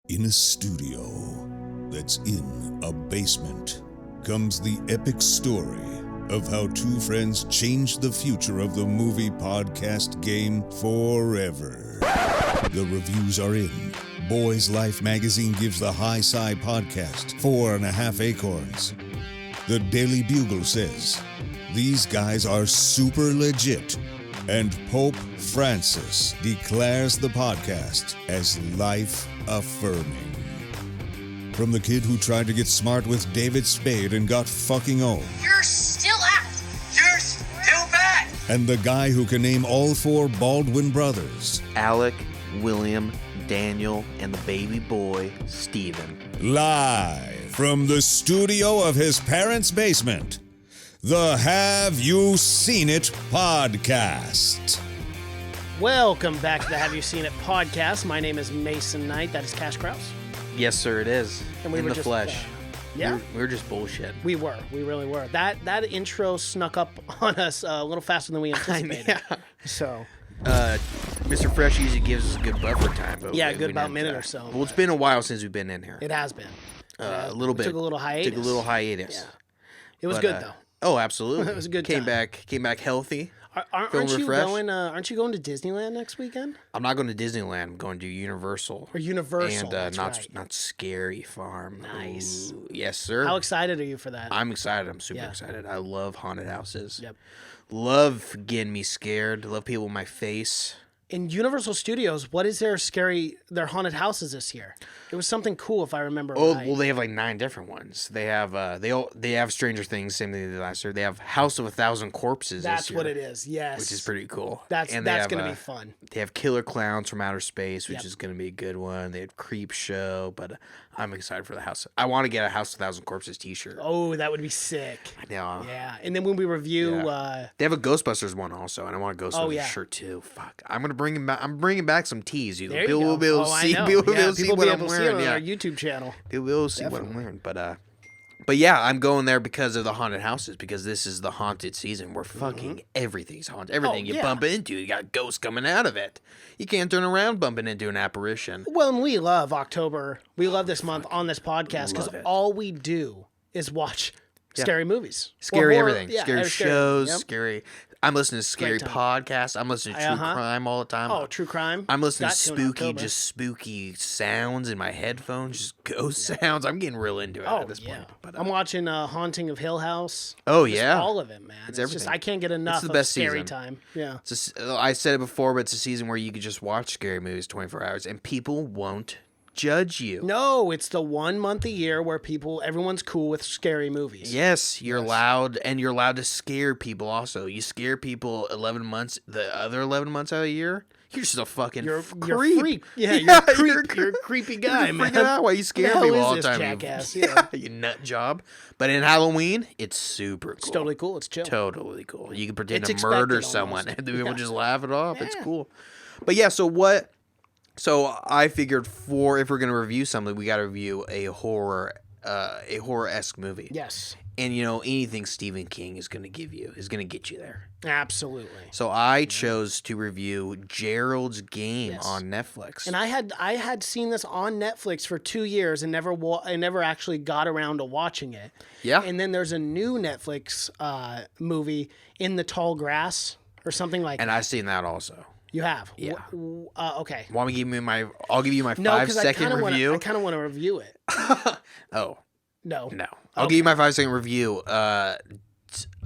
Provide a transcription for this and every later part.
In a studio that's in a basement comes the epic story of how two friends changed the future of the movie podcast game forever. The reviews are in. Boys Life magazine gives the High Sci podcast 4.5 acorns. The Daily Bugle says, these guys are super legit. And Pope Francis declares the podcast as life-affirming. From the kid who tried to get smart with David Spade and got fucking old. You're still out. You're still bad. And the guy who can name all four Baldwin brothers. Alec, William, Daniel, and the baby boy, Stephen. Live from the studio of his parents' basement. The Have You Seen It podcast. Welcome back to the Have You Seen It podcast. My name is Mason Knight. That is Cash Krause. Yes, sir, it is. And we in were the just, flesh. Yeah, we were just bullshit. we really were. That intro snuck up on us a little faster than we anticipated. Yeah. So, Mr. Fresh usually gives us a good buffer time. But yeah, we good about a didn't, minute or so. Well, it's been a while since we've been in here. It has been. A little bit. Took a little hiatus. Took a little hiatus. Yeah. It was But, good though. Oh, absolutely. It was a good Came time. back healthy. Aren't feeling you refreshed? going? Aren't you going to Disneyland next weekend? I'm not going to Disneyland. I'm going to Universal. Or Universal? And that's not right. not Scary Farm. Nice. Ooh, yes, sir. How excited are you for that? I'm excited. I'm super Yeah. excited. I love haunted houses. Yep. Love getting me scared. Love people in my face. In Universal Studios, what is their haunted houses this year? It was something cool if I remember Oh, right. well, they have like 9 different ones. They have they have Stranger Things, same thing they did last year. They have House of 1,000 Corpses That's this year, what it is. Yes. which is pretty cool. That's And they have, going to be fun. They have Killer Clowns from Outer Space, which Yep. is going to be a good one. They have Creep Show, but I'm excited for the house. I want to get a House of 1,000 Corpses T-shirt. Oh, that would be sick. I know. Yeah. And then when we review They have a Ghostbusters one also, and I want a Ghostbusters yeah. shirt too. Fuck, I'm gonna bring him back. I'm bringing back some tees. there you People go. will be able to Oh, I see. know. People will be Yeah, able to see people what be I'm able to see it wearing. on Yeah, our YouTube channel. people will be able to see what I'm wearing. But yeah, I'm going there because of the haunted houses. Because this is the haunted season where fucking everything's haunted. Everything you yeah. bump into, you got ghosts coming out of it. You can't turn around bumping into an apparition. Well, and we love October. We love this month on this podcast because Love it. all we do is watch scary movies. Scary Or horror- everything. yeah, Scary or shows. Yep. Scary. I'm listening to scary time. podcasts. I'm listening to true crime all the time. Oh, true crime. I'm listening to Got in spooky, October. just spooky sounds in my headphones, just ghost sounds. I'm getting real into it Oh, at this yeah. point. But, I'm watching Haunting of Hill House. Oh, Just yeah. all of it, man. It's just everything. I can't get enough the of best scary season. time. Yeah. I said it before, but it's a season where you could just watch scary movies 24 hours and people won't judge you. No, it's the 1 month a year where everyone's cool with scary movies. Yes, you're allowed, and you're allowed to scare people also. You scare people 11 months, the other 11 months out of the year, you're just a fucking You're creep. a freak. Yeah, you're a creep. You're a creepy guy, You're man. freaking out while you scare hell people is all the this time. jackass? You, Yeah. you nut job. But in Halloween, it's super cool. It's totally cool. It's chill. Totally cool. You can pretend It's to murder expected someone almost. and people Yeah. just laugh it off. It's Yeah. cool. But yeah, so I figured if we're gonna review something, we gotta review a horror-esque movie. Yes. And anything Stephen King is gonna get you there. Absolutely. So I chose to review Gerald's Game Yes. on Netflix. And I had seen this on Netflix for 2 years and never actually got around to watching it. Yeah. And then there's a new Netflix movie, In the Tall Grass or something like And that. I've seen that also. You have? Yeah. Okay. Want me to give me I'll give you my No, because 5-second review. I kind of want to review it. Oh. No. No. I'll give you my 5-second review.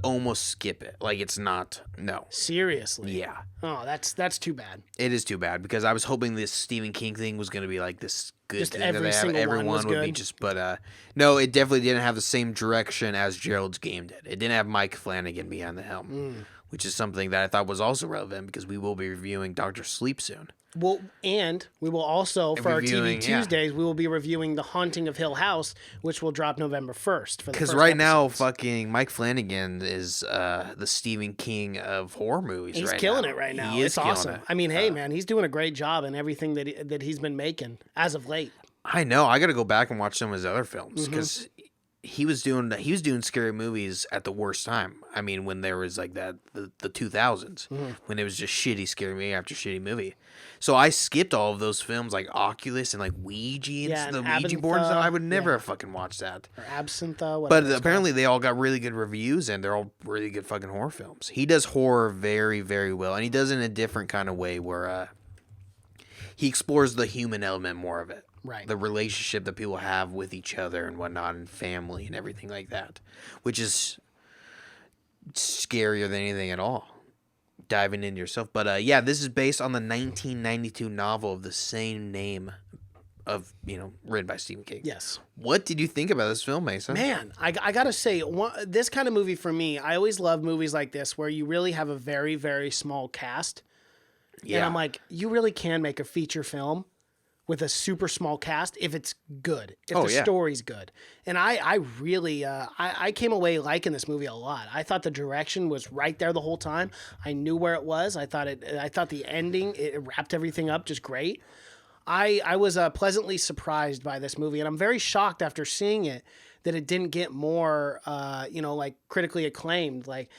Almost skip it. Like it's not. No. Seriously? Yeah. Oh, that's too bad. It is too bad because I was hoping this Stephen King thing was going to be like this good Just thing every that they have. single one Everyone was would be good. just, but no, it definitely didn't have the same direction as Gerald's Game did. It didn't have Mike Flanagan behind the helm, which is something that I thought was also relevant because we will be reviewing Dr. Sleep soon. Well, and we will also, for our Reviewing, TV yeah. Tuesdays, we will be reviewing The Haunting of Hill House, which will drop November 1st. Because right now, fucking Mike Flanagan is the Stephen King of horror movies. He's right killing now. it right now. He is It's killing awesome. it. I mean, hey, man, he's doing a great job in everything that he's been making as of late. I know. I got to go back and watch some of his other films because he was doing scary movies at the worst time. I mean, when there was like the 2000s, when it was just shitty scary movie after shitty movie. So I skipped all of those films like Oculus and like Ouija and the Ouija board and stuff. I would never have fucking watched that. Or Absintha. But apparently they all got really good reviews and they're all really good fucking horror films. He does horror very, very well, and he does it in a different kind of way where he explores the human element more of it. Right. The relationship that people have with each other and whatnot, and family and everything like that, which is scarier than anything at all. Diving into yourself. But yeah, this is based on the 1992 novel of the same name written by Stephen King. Yes. What did you think about this film, Mason? Man, I gotta say, this kind of movie for me, I always love movies like this where you really have a very, very small cast. Yeah. And I'm like, you really can make a feature film with a super small cast if it's good, if the story's good. And I really, I came away liking this movie a lot. I thought the direction was right there the whole time. I knew where it was. I thought the ending, it wrapped everything up just great. I was pleasantly surprised by this movie, and I'm very shocked after seeing it that it didn't get more, like critically acclaimed. Like,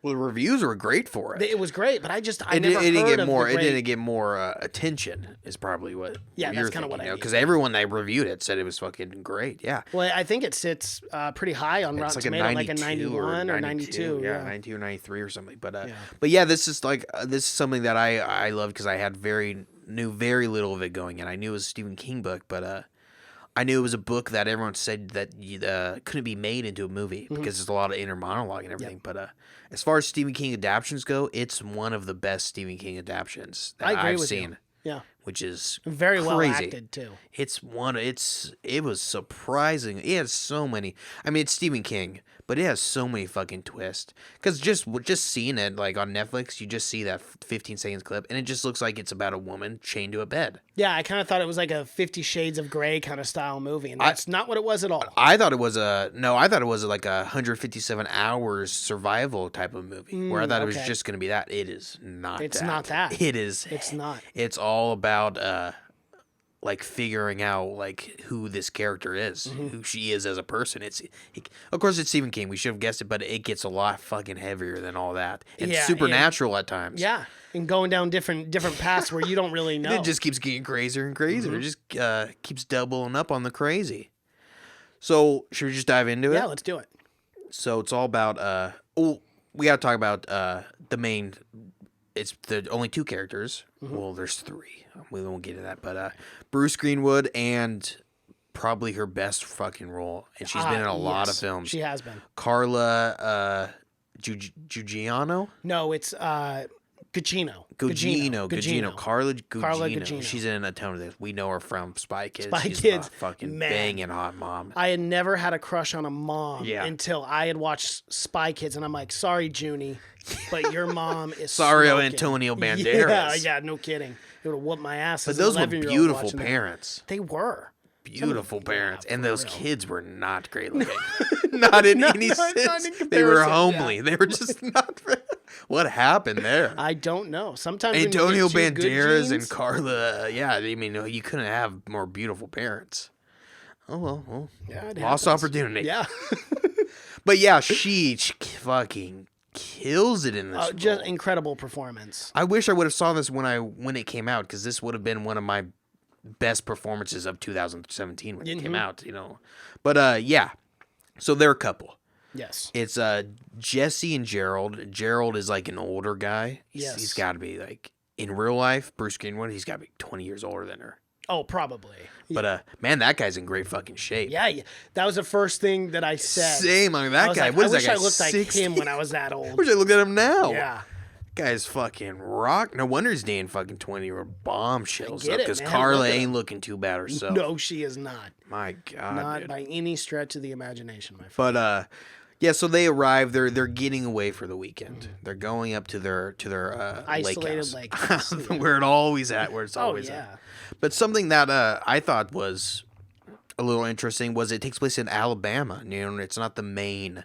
well, the reviews were great for it. It was great, but it didn't get more attention. Is probably what. Yeah, that's kind of what I mean. Because everyone that reviewed it said it was fucking great. Yeah. Well, I think it sits pretty high on Rotten Tomatoes, like a 91 or 92. Yeah, 92 or 93 or something. But yeah, this is something that I loved because I knew very little of it going in. I knew it was a Stephen King book, but I knew it was a book that everyone said that couldn't be made into a movie because there's a lot of inner monologue and everything. Yep. But as far as Stephen King adaptations go, it's one of the best Stephen King adaptations that I've seen. Yeah, which is very crazy. Well acted too. It was surprising. It has so many. I mean, it's Stephen King, but it has so many fucking twists. Because just seeing it like on Netflix, you just see that 15 seconds clip, and it just looks like it's about a woman chained to a bed. Yeah, I kind of thought it was like a 50 Shades of Grey kind of style movie, and that's not what it was at all. I thought it was like a 157 hours survival type of movie, where I thought it was just going to be that. It is not. It's that. not that. It is. It's not. It's all about like figuring out like who this character is, who she is as a person. Of course it's Stephen King. We should have guessed it, but it gets a lot fucking heavier than all that, and supernatural at times. Yeah, and going down different paths where you don't really know. It just keeps getting crazier and crazier. It just keeps doubling up on the crazy. So should we just dive into it? Yeah, let's do it. So it's all about we got to talk about the main. It's the only two characters. Well, there's three. We won't get into that, but Bruce Greenwood and probably her best fucking role, and she's been in a lot of films. She has been. Carla Gugino? No, it's Gugino. Carla Gugino. She's in a ton of this. We know her from Spy Kids. She's a fucking banging hot mom. I had never had a crush on a mom until I had watched Spy Kids, and I'm like, sorry, Junie, but your mom is sorry, smoking. Antonio Banderas. Yeah, no kidding. It would have whooped my ass. But those were beautiful parents. They were. Beautiful parents. And those kids were not great looking. Not in any sense. They were homely. They were just not. What happened there? I don't know. Sometimes Antonio Banderas and Carla. Yeah, I mean, you couldn't have more beautiful parents. Oh, well. Yeah, lost opportunity. Yeah. But yeah, she fucking kills it in this role. Just incredible performance. I wish I would have saw this when it came out, because this would have been one of my best performances of 2017 when it came out, But yeah, so they're a couple. Yes. It's Jesse and Gerald. Gerald is like an older guy. He's got to be like, in real life, Bruce Greenwood, he's got to be 20 years older than her. Oh, probably. But man, that guy's in great fucking shape. Yeah. That was the first thing that I said. Same. I mean, that guy. Like, what is that guy? I wish I looked 60? like him when I was that old. I wish I looked at him now. Yeah. Guy's fucking rock. No wonder he's dating fucking 20-year-old bombshells up, because man. Carla ain't looking too bad herself. No, she is not. My God, not dude. by any stretch of the imagination, my friend. But yeah, so they arrive. They're getting away for the weekend. They're going up to their isolated lake house. where it's always at. But something that I thought was a little interesting was it takes place in Alabama. It's not the Maine.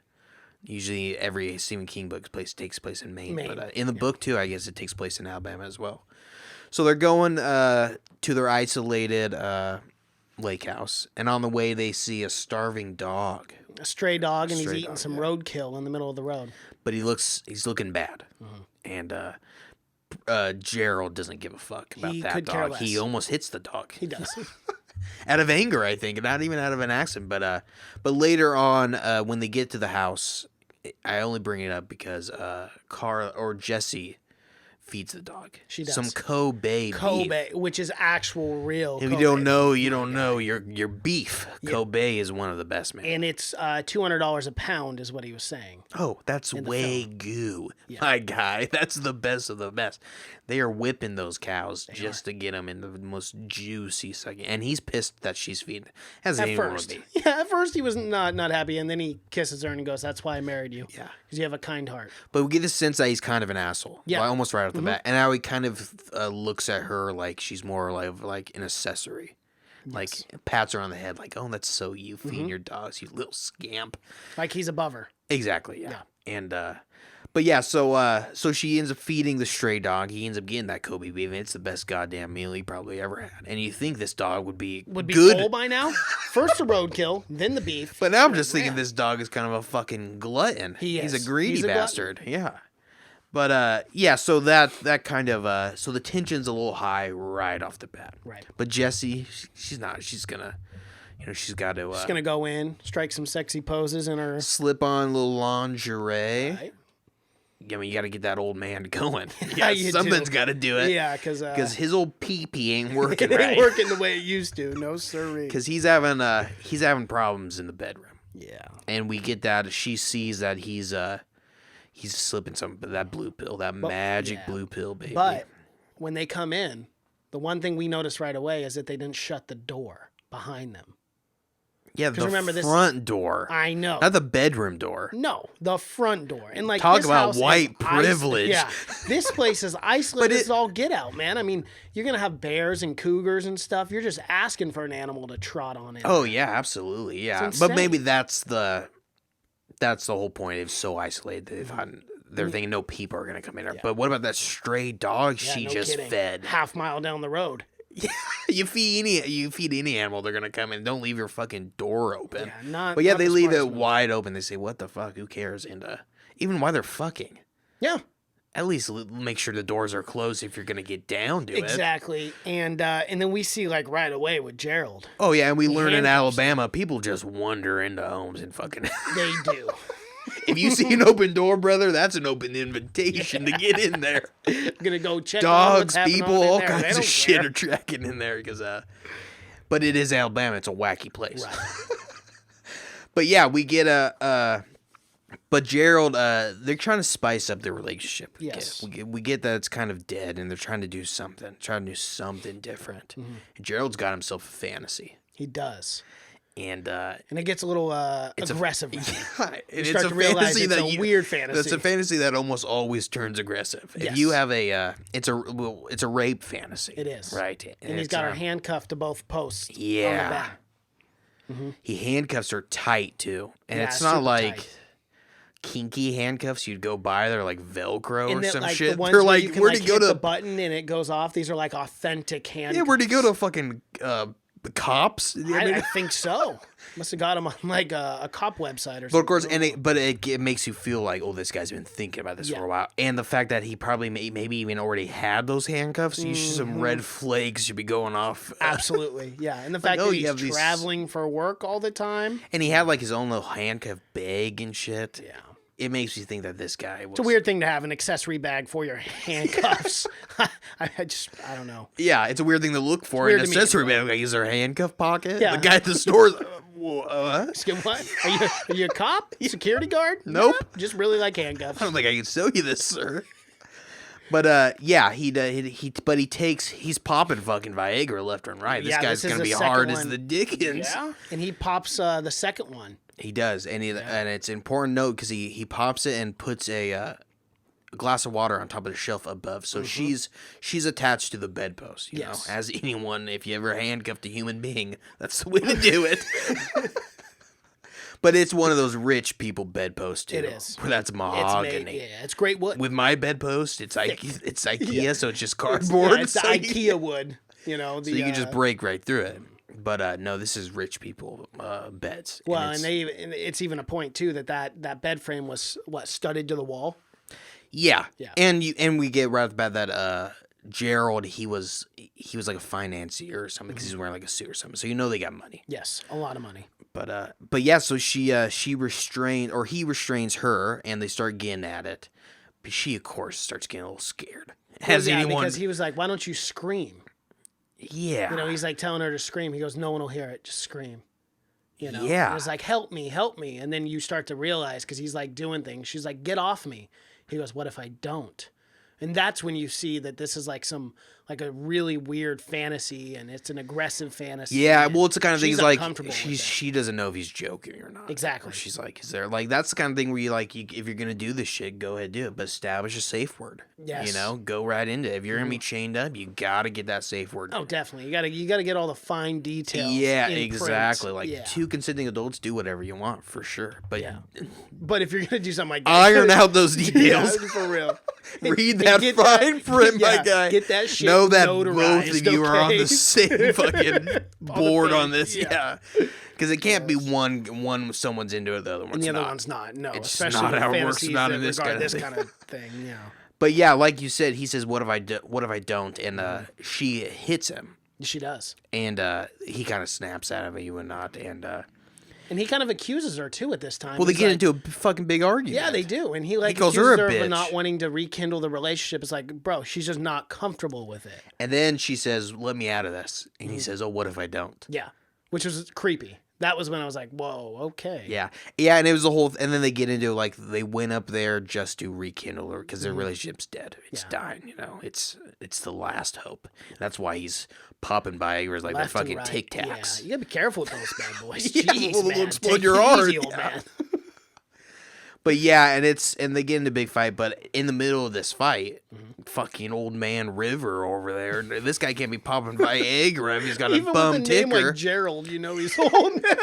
Usually every Stephen King book takes place in Maine. But in the book, too, I guess it takes place in Alabama as well. So they're going to their isolated lake house, and on the way they see a starving dog. A stray dog, and he's Stray eating dog, some yeah. roadkill in the middle of the road. But he's looking bad, and Gerald doesn't give a fuck about He that could care dog. less. He almost hits the dog. He does. Out of anger, I think, not even out of an accident. But later on, when they get to the house, I only bring it up because Carl or Jessie feeds the dog. She does. Some Kobe beef. Kobe, which is actual real. If you Kobe. don't know, you don't know. Your beef. Yeah. Kobe is one of the best, man. And it's $200 a pound, is what he was saying. Oh, that's Wagyu, my guy. That's the best of the best. They are whipping those cows just to get them in the most juicy second. And he's pissed that she's feeding. As At anyone first, would be. yeah. At first, he was not happy, and then he kisses her and he goes, "That's why I married you." Yeah, because you have a kind heart. But we get the sense that he's kind of an asshole. Yeah, almost right off the bat. And how he kind of looks at her like she's more like an accessory. Yes. Like pats her on the head, like, "Oh, that's so you feeding your dogs, you little scamp." Like he's above her. Exactly. Yeah. And but yeah, so she ends up feeding the stray dog. He ends up getting that Kobe beef, and it's the best goddamn meal he probably ever had. And you think this dog would be good full by now? First the roadkill, then the beef. But now I'm just thinking this dog is kind of a fucking glutton. He's a greedy bastard. Yeah. But yeah, so that kind of so the tension's a little high right off the bat. Right. But Jessie, she's not. She's gonna, she's got to. She's gonna go in, strike some sexy poses in her. Slip on a little lingerie. Right. I mean, you got to get that old man going. Yeah, something's got to do it. Yeah, because his old pee-pee ain't working it right. ain't working the way it used to. No sirree. Because he's having problems in the bedroom. Yeah. And we get that she sees that he's slipping that blue pill, that magic blue pill, baby. But when they come in, the one thing we noticed right away is that they didn't shut the door behind them. Yeah, the remember front door. I know. Not the bedroom door. No, the front door. And like talk this about house white privilege. Yeah, this place is isolated. It's all get out, man. I mean, you're gonna have bears and cougars and stuff. You're just asking for an animal to trot on in. Oh yeah, absolutely, yeah. But maybe that's the whole point. It's so isolated. They're thinking no people are gonna come in there. Yeah. But what about that stray dog she just fed? Half-mile down the road. Yeah, you feed any animal, they're gonna come in. Don't leave your fucking door open. Yeah, but they leave it wide open. They say, "What the fuck? Who cares?" And even while they're fucking, yeah, at least make sure the doors are closed if you're gonna get down to it. Exactly. And then we see like right away with Gerald. Oh yeah, and we learn in Alabama, people just wander into homes and fucking. They do. If you see an open door, brother, that's an open invitation to get in there. I'm gonna go check dogs, people, all kinds of shit are tracking in there because but it is Alabama. It's a wacky place. Right. But yeah, we get but Gerald, they're trying to spice up their relationship. Yes. We get that it's kind of dead, and they're trying to do something different. Mm-hmm. And Gerald's got himself a fantasy. He does. And it gets a little aggressive. It's a fantasy a weird fantasy. It's a fantasy that almost always turns aggressive. Yes. If you have it's a rape fantasy. It is, right? And he's got her handcuffed to both posts. Yeah. On the back. Mm-hmm. He handcuffs her tight too, and it's not like tight. Kinky handcuffs you'd go buy. They're like Velcro or some shit. The ones they're like where'd he go to the button and it goes off. These are like authentic handcuffs. Yeah, where'd he go to fucking the cops? I think so. Must have got him on like a cop website or something. But of course, it makes you feel like, oh, this guy's been thinking about this for a while. And the fact that he probably maybe even already had those handcuffs, some red flags should be going off. Absolutely, yeah. And the fact that he's traveling for work all the time. And he had like his own little handcuff bag and shit. Yeah. It makes you think that this guy was... It's a weird thing to have an accessory bag for your handcuffs. I don't know. Yeah, it's a weird thing to look for in an accessory bag. Like, is there a handcuff pocket? Yeah. The guy at the store... What? Are you a cop? Security guard? Nope. No, just really like handcuffs. I don't think I can sell you this, sir. But yeah, he's popping fucking Viagra left and right. This guy's gonna be hard as the Dickens. Yeah, and he pops the second one. He does, and and it's an important note because he pops it and puts a glass of water on top of the shelf above. So she's attached to the bedpost. You know, as anyone, if you ever handcuffed a human being, that's the way to do it. But it's one of those rich people bedposts too. It is. Where that's mahogany. It's great wood. With my bedpost, it's IKEA, so it's just cardboard. Yeah, it's the IKEA wood. You know, so you can just break right through it. But no, this is rich people beds. Well, and it's even a point too that bed frame was studded to the wall. Yeah. Yeah. And we get right off the bat that Gerald, he was like a financier or something because he's wearing like a suit or something. So they got money. Yes, a lot of money. But yeah, so he restrains her, and they start getting at it. But she, of course, starts getting a little scared. Because he was like, "Why don't you scream?" Yeah. He's like telling her to scream. He goes, "No one will hear it. Just scream." Yeah. And it's like, "Help me, help me." And then you start to realize because he's like doing things. She's like, "Get off me." He goes, "What if I don't?" And that's when you see that this is like a really weird fantasy, and it's an aggressive fantasy. Yeah, well, it's the kind of thing. She's Like uncomfortable with she doesn't know if he's joking or not. Exactly. Or she's like, is there like that's the kind of thing where if you're gonna do this shit, go ahead do it, but establish a safe word. Yes. Go right into it. If you're gonna be chained up, you gotta get that safe word. Oh, definitely. You gotta get all the fine details. Yeah, in exactly. print. Like two consenting adults do whatever you want for sure. But But if you're gonna do something like that, iron out those details. for real. Read that fine print, my guy. Get that shit. Know that notarized, both of you are on okay? the same fucking board on this. Yeah. Because it can't be one someone's into it, the other one's And the other not. one's not. No, It's especially not with how it works, fantasies not that in this regard kind of this thing. kind of thing. Yeah. But yeah, like you said, he says, "What if I don't?" And she hits him, She does. and he kind of snaps out of it, you and not, And he kind of accuses her too at this time. well, they He's get like, into a fucking big argument. Yeah, they do. And he calls accuses her a her bitch. of not wanting to rekindle the relationship. It's like, bro, she's just not comfortable with it. And then she says, "Let me out of this," and he says, "Oh, what if I don't?" Yeah. Which was creepy. That was when I was like, whoa, okay. Yeah, and it was a whole, and then they get into like they went up there just to rekindle her because their relationship's dead. It's dying, It's the last hope. That's why he's popping Viagra's like Left the and fucking right. Tic Tacs. Yeah, you gotta be careful with those bad boys. Yeah, Jeez, they'll man. explode Take your it heart. easy, old Yeah. man. But yeah, and they get into a big fight. But in the middle of this fight, fucking old man River over there. This guy can't be popping Viagra if he's got a Even bum with a name ticker. like Gerald, he's old man.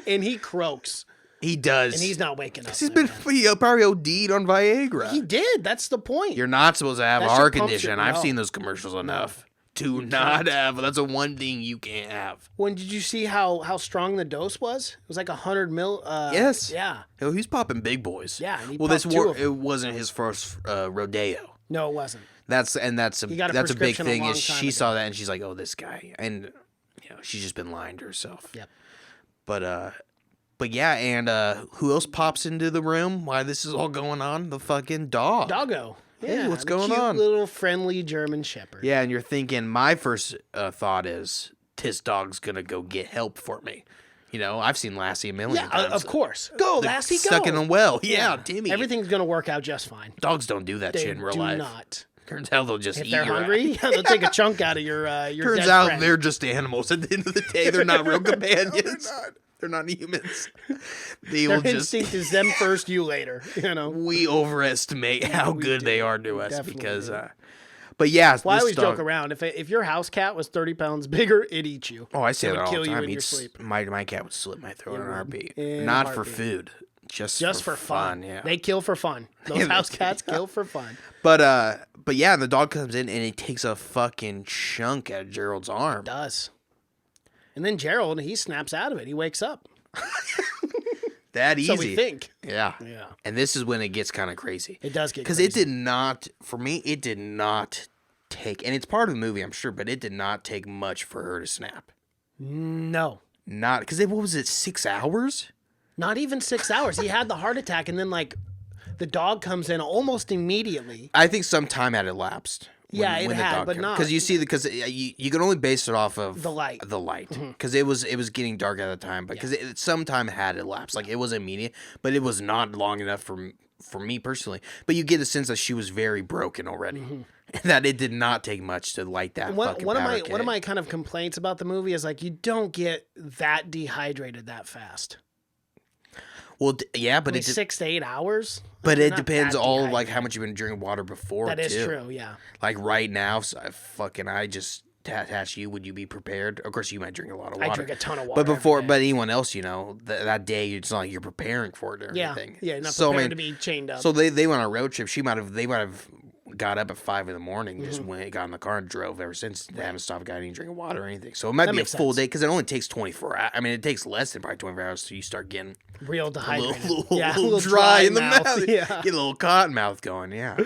And he croaks. He does. And he's not waking up. He's been probably OD'd on Viagra. He did. That's the point. You're not supposed to have That heart shit pumps condition. your- I've no. seen those commercials enough to not have. That's the one thing you can't have. When did you see how strong the dose was? It was like 100 mil. Yes. Yeah. Oh, he's popping big boys. Yeah, and he Well, this popped 2 of them. it wasn't his first rodeo. No, it wasn't. That's a He got a that's a big prescription a thing. long Is time she ago. saw that and she's like, oh, this guy, and she's just been lying to herself. Yep. But yeah, and who else pops into the room while this is all going on? The fucking dog. Doggo. Hey, Yeah, what's the going cute on? Little friendly German Shepherd. Yeah, and you're thinking, my first thought is, this dog's gonna go get help for me. I've seen Lassie a million Yeah, times. of course. Go, Lassie, go. Stuck in a well. Yeah, Timmy. Everything's gonna work out just fine. Dogs don't do that They shit in real do life. not. Turns out they'll just If eat they're your hungry, ass. yeah, they'll take a chunk out of your Turns dead out friend. they're just animals. At the end of the day, they're not real companions. They're not humans. They Their will just. instinct is them first, you later. We overestimate how we good do. they are to us Definitely because. do. But yeah, Well, I this always dog, joke around. If your house cat was 30 pounds bigger, it'd eat you. Oh, I say It that would all kill the you time. in your He'd sleep. My cat would slit my throat in a heartbeat. In a Not for heartbeat. food, just For fun. Yeah. They kill for fun. Those house cats kill for fun. But yeah, and the dog comes in and he takes a fucking chunk out of Gerald's arm. Does. And then Gerald, he snaps out of it. He wakes up. That easy. So we think. Yeah. Yeah. And this is when it gets kind of crazy. It does get Because crazy. it did not, for me, it did not take, and it's part of the movie, I'm sure, but it did not take much for her to snap. No. Not, because what was it, 6 hours? Not even 6 hours. He had the heart attack, and then, the dog comes in almost immediately. I think some time had elapsed. Yeah, it had, but not- Because you see, because you can only base it off of The light. The light, because it was getting dark at the time. But because some time had elapsed, like it was immediate, but it was not long enough for me personally. But you get a sense that she was very broken already, and that it did not take much to light that. One of my kind of complaints about the movie is you don't get that dehydrated that fast. Well, yeah, but I mean, it 6 to 8 hours. but You're it not depends that all how dehydrated. much you've been drinking water before. That is too. true. Yeah. Like right now, I just ask you, would you be prepared? Of course, you might drink a lot of water. I drink a ton of water. But before, every day. but anyone else, that day, it's not like you're preparing for it or yeah, anything. yeah, not so, prepared to be chained up. So they went on a road trip. They might have got up at 5 a.m, just went, got in the car and drove ever since. They haven't stopped, got any drinking water or anything. So it might be a full day because it only takes 24 hours. I mean, it takes less than probably 24 hours till you start getting real dehydrated. a little dry in the mouth. Yeah. Get a little cotton mouth going, yeah.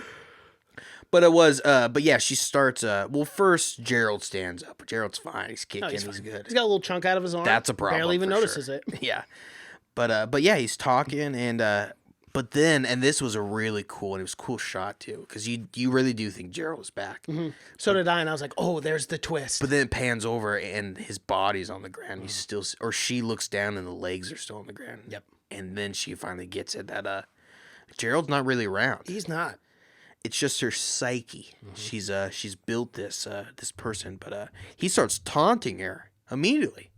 But it was, but yeah, she starts, well, first, Gerald stands up. Gerald's fine. He's kicking. He's good. He's got a little chunk out of his arm. That's a problem. Barely even notices it. Yeah. But yeah, he's talking, and, but then, and this was a really cool, and it was a cool shot, too, because you really do think Gerald was back. Mm-hmm. So did I, and I was like, oh, there's the twist. But then it pans over, and his body's on the ground. He's still, or she looks down, and the legs are still on the ground. Yep. And then she finally gets it that, Gerald's not really around. He's not. It's just her psyche. Mm-hmm. She's built this person, but he starts taunting her immediately.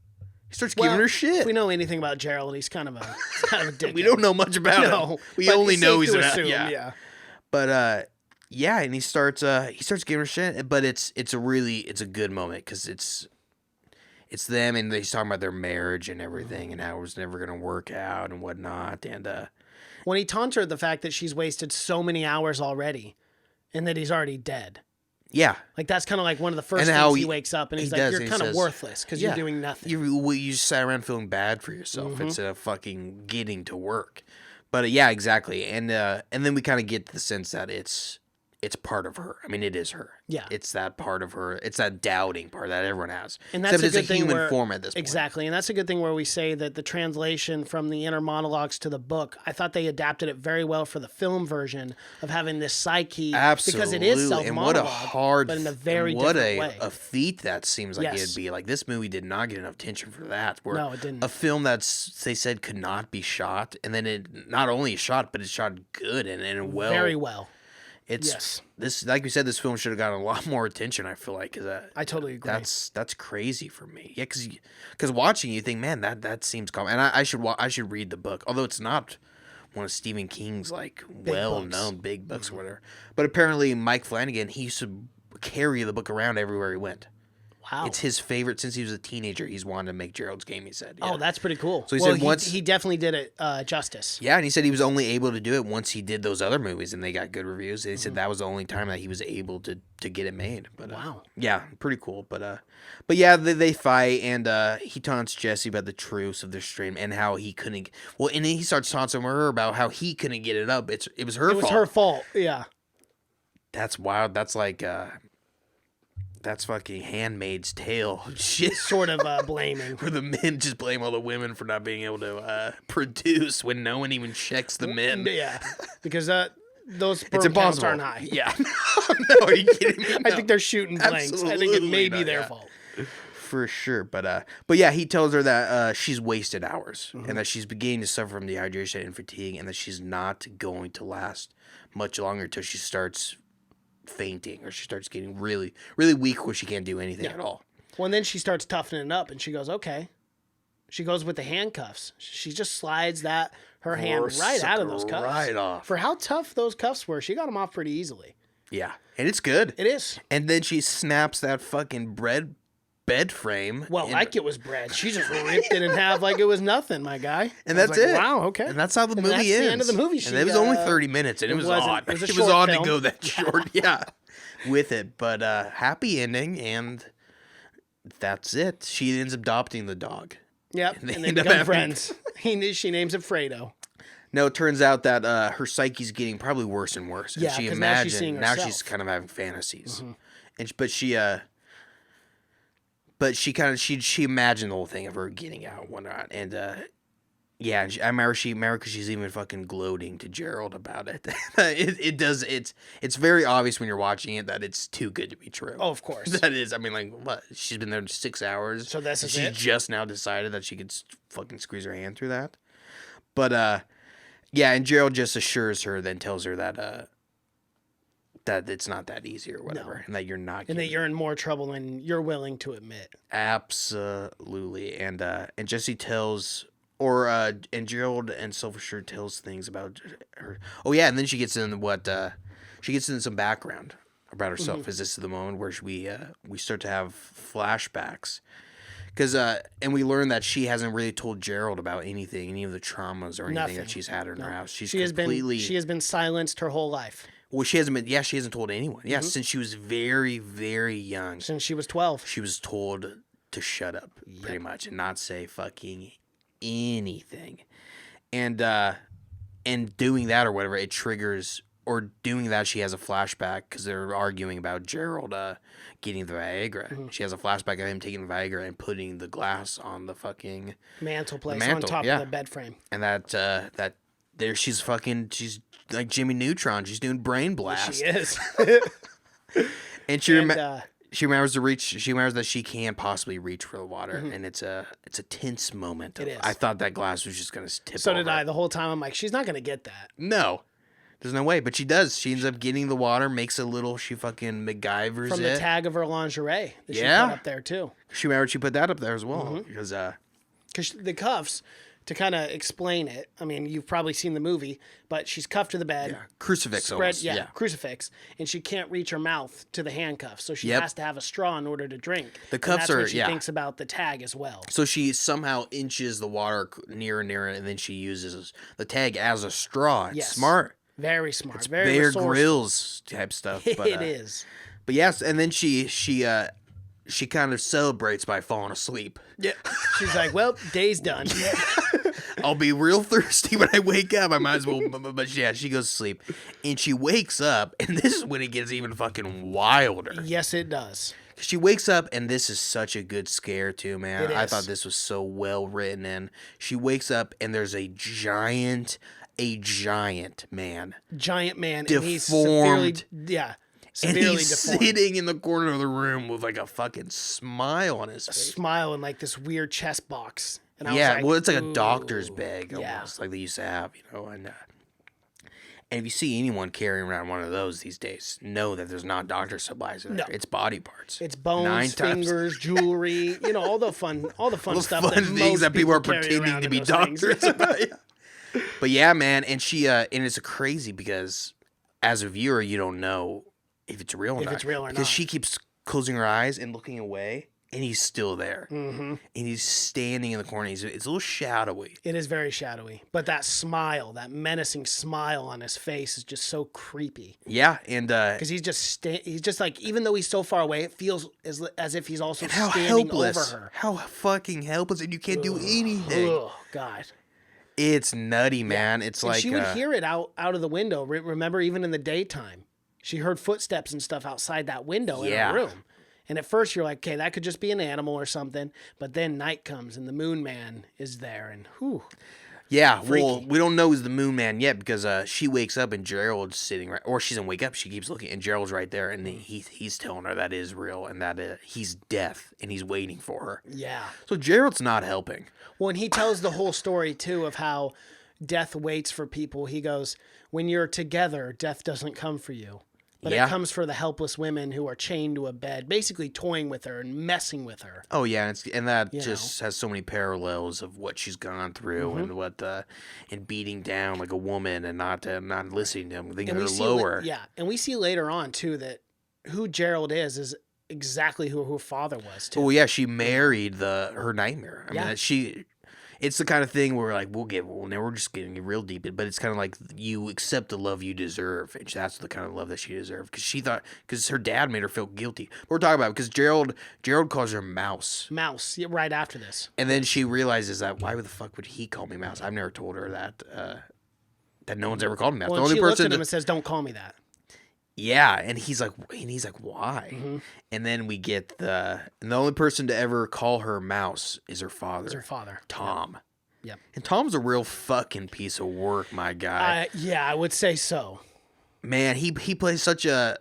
He starts giving her shit. If we know anything about Gerald, he's kind of a dick. We don't know much about him. We only know he's an asshole. Yeah. But yeah, and he starts giving her shit. But it's a good moment because it's them, and he's talking about their marriage and everything, and how it was never gonna work out and whatnot, and when he taunts her the fact that she's wasted so many hours already and that he's already dead. Yeah. Like, that's kind of like one of the first things he wakes up and he's like, you're kind of worthless because you're doing nothing. You just sat around feeling bad for yourself instead of fucking getting to work. But yeah, exactly. And then we kind of get the sense that it's part of her. I mean, it is her. Yeah. It's that part of her. It's that doubting part that everyone has. And that's Except a it's good thing human form at this point. Exactly. And that's a good thing where we say that the translation from the inner monologues to the book, I thought they adapted it very well for the film version of having this psyche. Absolutely. Because it is self-monologue. And what a hard, but in a very different way. A feat that seems like it'd be. Like, this movie did not get enough attention for that. No, it didn't. A film they said could not be shot, and then it not only shot, but it's shot good and well. Very well. This, like we said, this film should have gotten a lot more attention. I feel like I totally agree. That's crazy for me. Yeah, because watching you think, man, that seems common. And I should read the book, although it's not one of Stephen King's like well-known big books or whatever. But apparently, Mike Flanagan, he used to carry the book around everywhere he went. Wow. It's his favorite since he was a teenager. He's wanted to make Gerald's Game, he said. Yeah. Oh, that's pretty cool. So he said once... He definitely did it justice. Yeah, and he said he was only able to do it once he did those other movies, and they got good reviews. He said that was the only time that he was able to get it made. But wow. Yeah, pretty cool. But yeah, they fight, and he taunts Jesse about the truce of their stream and how he couldn't... Well, and then he starts taunting her about how he couldn't get it up. It was her fault. It was her fault, yeah. That's wild. That's like... That's fucking Handmaid's Tale shit. Sort of blaming. Where the men just blame all the women for not being able to produce when no one even checks the men. Yeah, because those sperm counts aren't high. Yeah. No, are you kidding me? No. I think they're shooting blanks. Absolutely I think it may be their fault. For sure. But yeah, he tells her that she's wasted hours and that she's beginning to suffer from dehydration and fatigue and that she's not going to last much longer until she starts fainting or she starts getting really, really weak where she can't do anything at all. Well, and then she starts toughening it up and she goes, okay. She goes with the handcuffs. She just slides her hand right out of those cuffs. Right off. For how tough those cuffs were, she got them off pretty easily. Yeah. And it's good. It is. And then she snaps that fucking bed frame. Well, like it was bread. She just ripped it in half like it was nothing, my guy. And that's it. Wow, okay. And that's how the movie ends. That's the end of the movie. And it was only 30 minutes, and it was odd. It was odd to go that short, with it. But happy ending, and that's it. She ends up adopting the dog. Yep, and they become friends. She names it Fredo. No, it turns out that her psyche's getting probably worse and worse. Yeah, because now she's kind of having fantasies. Mm-hmm. But she imagined the whole thing of her getting out and whatnot. And yeah, I remember because she's even fucking gloating to Gerald about it. It's very obvious when you're watching it that it's too good to be true. Oh, of course. That is. I mean, like, what? She's been there 6 hours. So that's she just now decided that she could fucking squeeze her hand through that. But yeah, and Gerald just assures her, then tells her that it's not that easy or whatever, and that you're not, and that you're in more trouble than you're willing to admit. Absolutely, and Jesse tells, and Gerald and Self-Assured tells things about her. Oh yeah, and then she gets into some background about herself. Because this is the moment where we start to have flashbacks. Because and we learn that she hasn't really told Gerald about any of the traumas or anything that she's had in her house. She has been silenced her whole life. Well, she hasn't been. Yeah, she hasn't told anyone. Yeah, since she was very, very young. Since she was 12. She was told to shut up, pretty much, and not say fucking anything. And doing that or whatever, it triggers. Or doing that, she has a flashback because they're arguing about Gerald getting the Viagra. She has a flashback of him taking the Viagra and putting the glass on the fucking mantle mantle, on top of the bed frame. And that there she's like Jimmy Neutron. She's doing brain blast. She is. And she remembers to reach. She remembers that she can't possibly reach for the water, and it's a tense moment. It is. I thought that glass was just gonna tip. So over. did I. The whole time I'm like, she's not gonna get that. No. There's no way, but she does. She ends up getting the water, makes a little. She fucking MacGyvers from it. the tag of her lingerie that she put up there too. She remembered she put that up there as well because the cuffs. To kind of explain it, I mean, you've probably seen the movie, but she's cuffed to the bed. Crucifix almost. Yeah, crucifix. And she can't reach her mouth to the handcuffs, so she has to have a straw in order to drink. The cuffs and that's when she thinks about the tag as well. So she somehow inches the water nearer and nearer, and then she uses the tag as a straw. It's smart. Very smart. It's very Bear resourceful. Grylls type stuff. But, it is. But yes, and then she kind of celebrates by falling asleep. Yeah. She's like, well, day's done. I'll be real thirsty when I wake up. I might as well. But yeah, she goes to sleep. And she wakes up, and this is when it gets even fucking wilder. Yes, it does. She wakes up, and this is such a good scare, too, man. It is. I thought this was so well written. And she wakes up, and there's a giant man. Giant man. Deformed. And he's severely And he's deformed. sitting in the corner of the room with like a fucking smile on his face. Smile in like this weird chest box. And I Yeah, was like, well, it's like a ooh. doctor's bag almost, like they used to have, you know. And if you see anyone carrying around one of those these days, know that there's not doctor supplies in there. No. It's body parts. It's bones, 9 times. fingers, jewelry, all the fun stuff. Fun that things most that people are carry pretending around to in be those things. doctors. But yeah, man, and she and it's crazy because as a viewer, you don't know if it's real or not. Because she keeps closing her eyes and looking away, and he's still there. Mm-hmm. And he's standing in the corner. It's a little shadowy. It is very shadowy. But that smile, that menacing smile on his face is just so creepy. Yeah, and because he's just like, even though he's so far away, it feels as if he's also how standing helpless. over her. How fucking helpless, and you can't do anything. Oh God. It's nutty, man. It's and like she would hear it out of the window. Remember, even in the daytime, she heard footsteps and stuff outside that window in her room. And at first you're like, okay, that could just be an animal or something. But then night comes and the Moon Man is there, and whew. Yeah, freaky. well, we don't know who's the Moon Man yet because she wakes up and Gerald's sitting right, or she doesn't wake up. She keeps looking, and Gerald's right there, and he's telling her that is real and that he's death and he's waiting for her. Yeah. So Gerald's not helping. Well, and he tells the whole story too of how death waits for people. He goes, when you're together, death doesn't come for you. But it comes for the helpless women who are chained to a bed, basically toying with her and messing with her. Oh yeah, and that just has so many parallels of what she's gone through and what and beating down like a woman and not listening to them, thinking they're lower. And we see later on too that who Gerald is exactly who her father was too. Oh yeah, she married her nightmare. I mean, it's the kind of thing where like now we're just getting real deep, but it's kind of like you accept the love you deserve, and that's the kind of love that she deserved because her dad made her feel guilty. We're talking about it because Gerald calls her Mouse. Mouse, right after this, and then she realizes that why the fuck would he call me Mouse? I've never told her that no one's ever called me Mouse. Well, the only she person looks at him and says, "Don't call me that." Yeah, and he's like, why? Mm-hmm. And then we get and the only person to ever call her Mouse is her father. Tom. Yep. And Tom's a real fucking piece of work, my guy. Yeah, I would say so. Man, he plays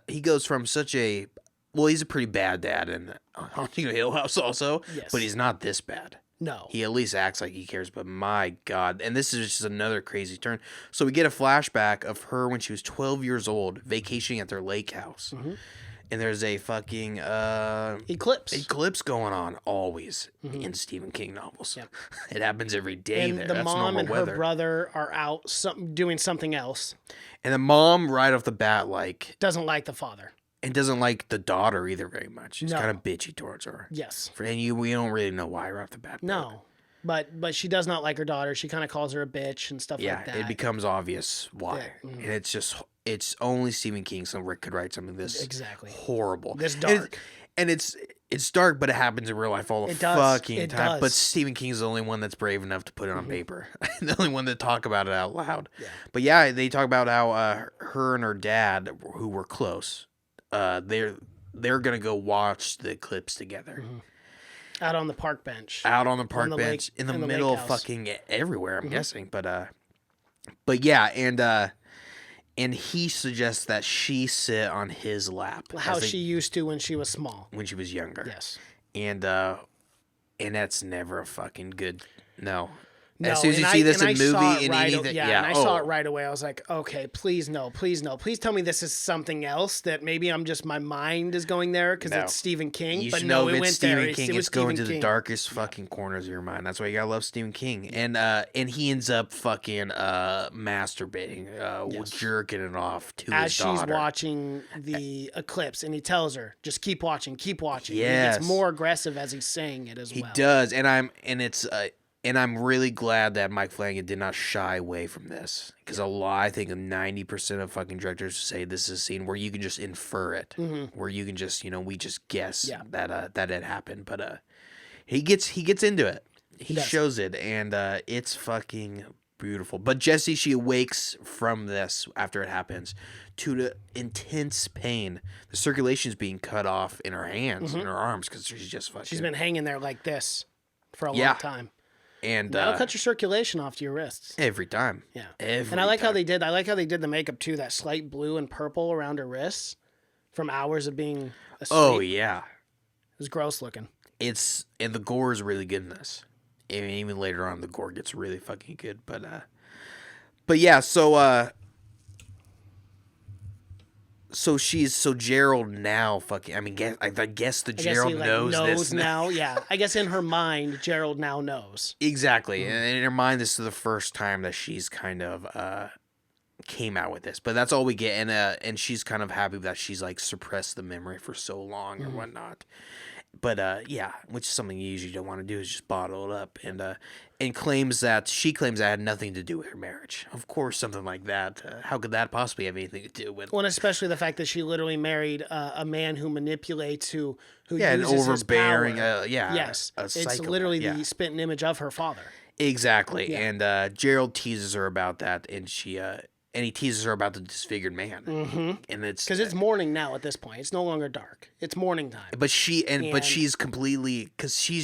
he goes from such a, well, he's a pretty bad dad in Haunting of Hill House also, but he's not this bad. No. He at least acts like he cares, but my God. And this is just another crazy turn. So we get a flashback of her when she was 12 years old, vacationing at their lake house. Mm-hmm. And there's a fucking eclipse going on always in Stephen King novels. Yep. It happens every day and there. The That's mom normal and weather. her brother are out doing something else. And the mom, right off the bat, doesn't like the father. And doesn't like the daughter either very much. She's kind of bitchy towards her. Yes. And we don't really know why right off the bat. No. But she does not like her daughter. She kind of calls her a bitch and stuff like that. It becomes obvious why. Yeah. And it's only Stephen King could write something this horrible. This dark. And it's dark, but it happens in real life all the fucking time. But Stephen King's the only one that's brave enough to put it on paper. The only one to talk about it out loud. Yeah. But yeah, they talk about how her and her dad, who were close, they're gonna go watch the eclipse together. Mm-hmm. Out on the park bench. In the middle of fucking everywhere, I'm guessing. But yeah, and he suggests that she sit on his lap. How she used to when she was small. When she was younger. Yes. And that's never a fucking good, no. No, as soon as you see this in movie and anything, and I saw it right away. I was like, okay, please no. Please tell me this is something else, that maybe I'm just, my mind is going there because it's Stephen King. You but should no, know it if went it's Stephen there. King, It was it's going Stephen to King. the darkest fucking corners of your mind. That's why you gotta love Stephen King. And he ends up fucking masturbating, jerking it off to as his daughter. she's watching the eclipse, and he tells her, just keep watching. Yes. He gets more aggressive as he's saying it as well. He does, and I'm really glad that Mike Flanagan did not shy away from this, because I think 90% of fucking directors say this is a scene where you can just infer it, where you can just, we just guess that it happened. But he gets into it. He shows it, and it's fucking beautiful. But Jessie, she awakes from this after it happens to the intense pain. The circulation's being cut off in her hands and her arms because she's just fucking. She's been hanging there like this for a long time. And that'll cut your circulation off to your wrists every time. Yeah, and I like how they did. I like how they did the makeup too. That slight blue and purple around her wrists from hours of being asleep. Oh yeah, it was gross looking. And the gore is really good in this. I mean, even later on, the gore gets really fucking good. But yeah, so Gerald now fucking. I mean, I guess Gerald knows this now. Yeah, I guess in her mind, Gerald now knows exactly, and in her mind, this is the first time that she's kind of came out with this. But that's all we get, and she's kind of happy that she's like suppressed the memory for so long or whatnot. But yeah, which is something you usually don't want to do, is just bottle it up, and she claims that had nothing to do with her marriage. Of course, something like that. How could that possibly have anything to do with? Well, and especially the fact that she literally married a man who manipulates, who uses an overbearing, his power. Yes, it's literally the spitting image of her father. Exactly, and Gerald teases her about that, and he teases her about the disfigured man, and it's because it's morning now at this point. It's no longer dark. It's morning time. But she's completely, because she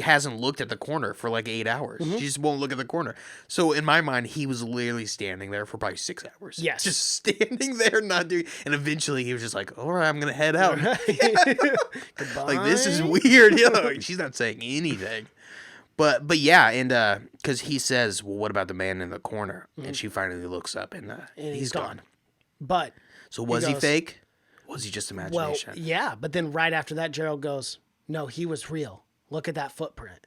hasn't looked at the corner for like 8 hours. She just won't look at the corner. So in my mind, he was literally standing there for probably 6 hours. Yes, just standing there, not doing. And eventually, he was just like, "All right, I'm gonna head out." Goodbye. Like, this is weird. She's not saying anything. But yeah, and because he says, "Well, what about the man in the corner?" And she finally looks up, and he's gone. But so was he fake? Was he just imagination? Well, yeah. But then right after that, Gerald goes, "No, he was real. Look at that footprint."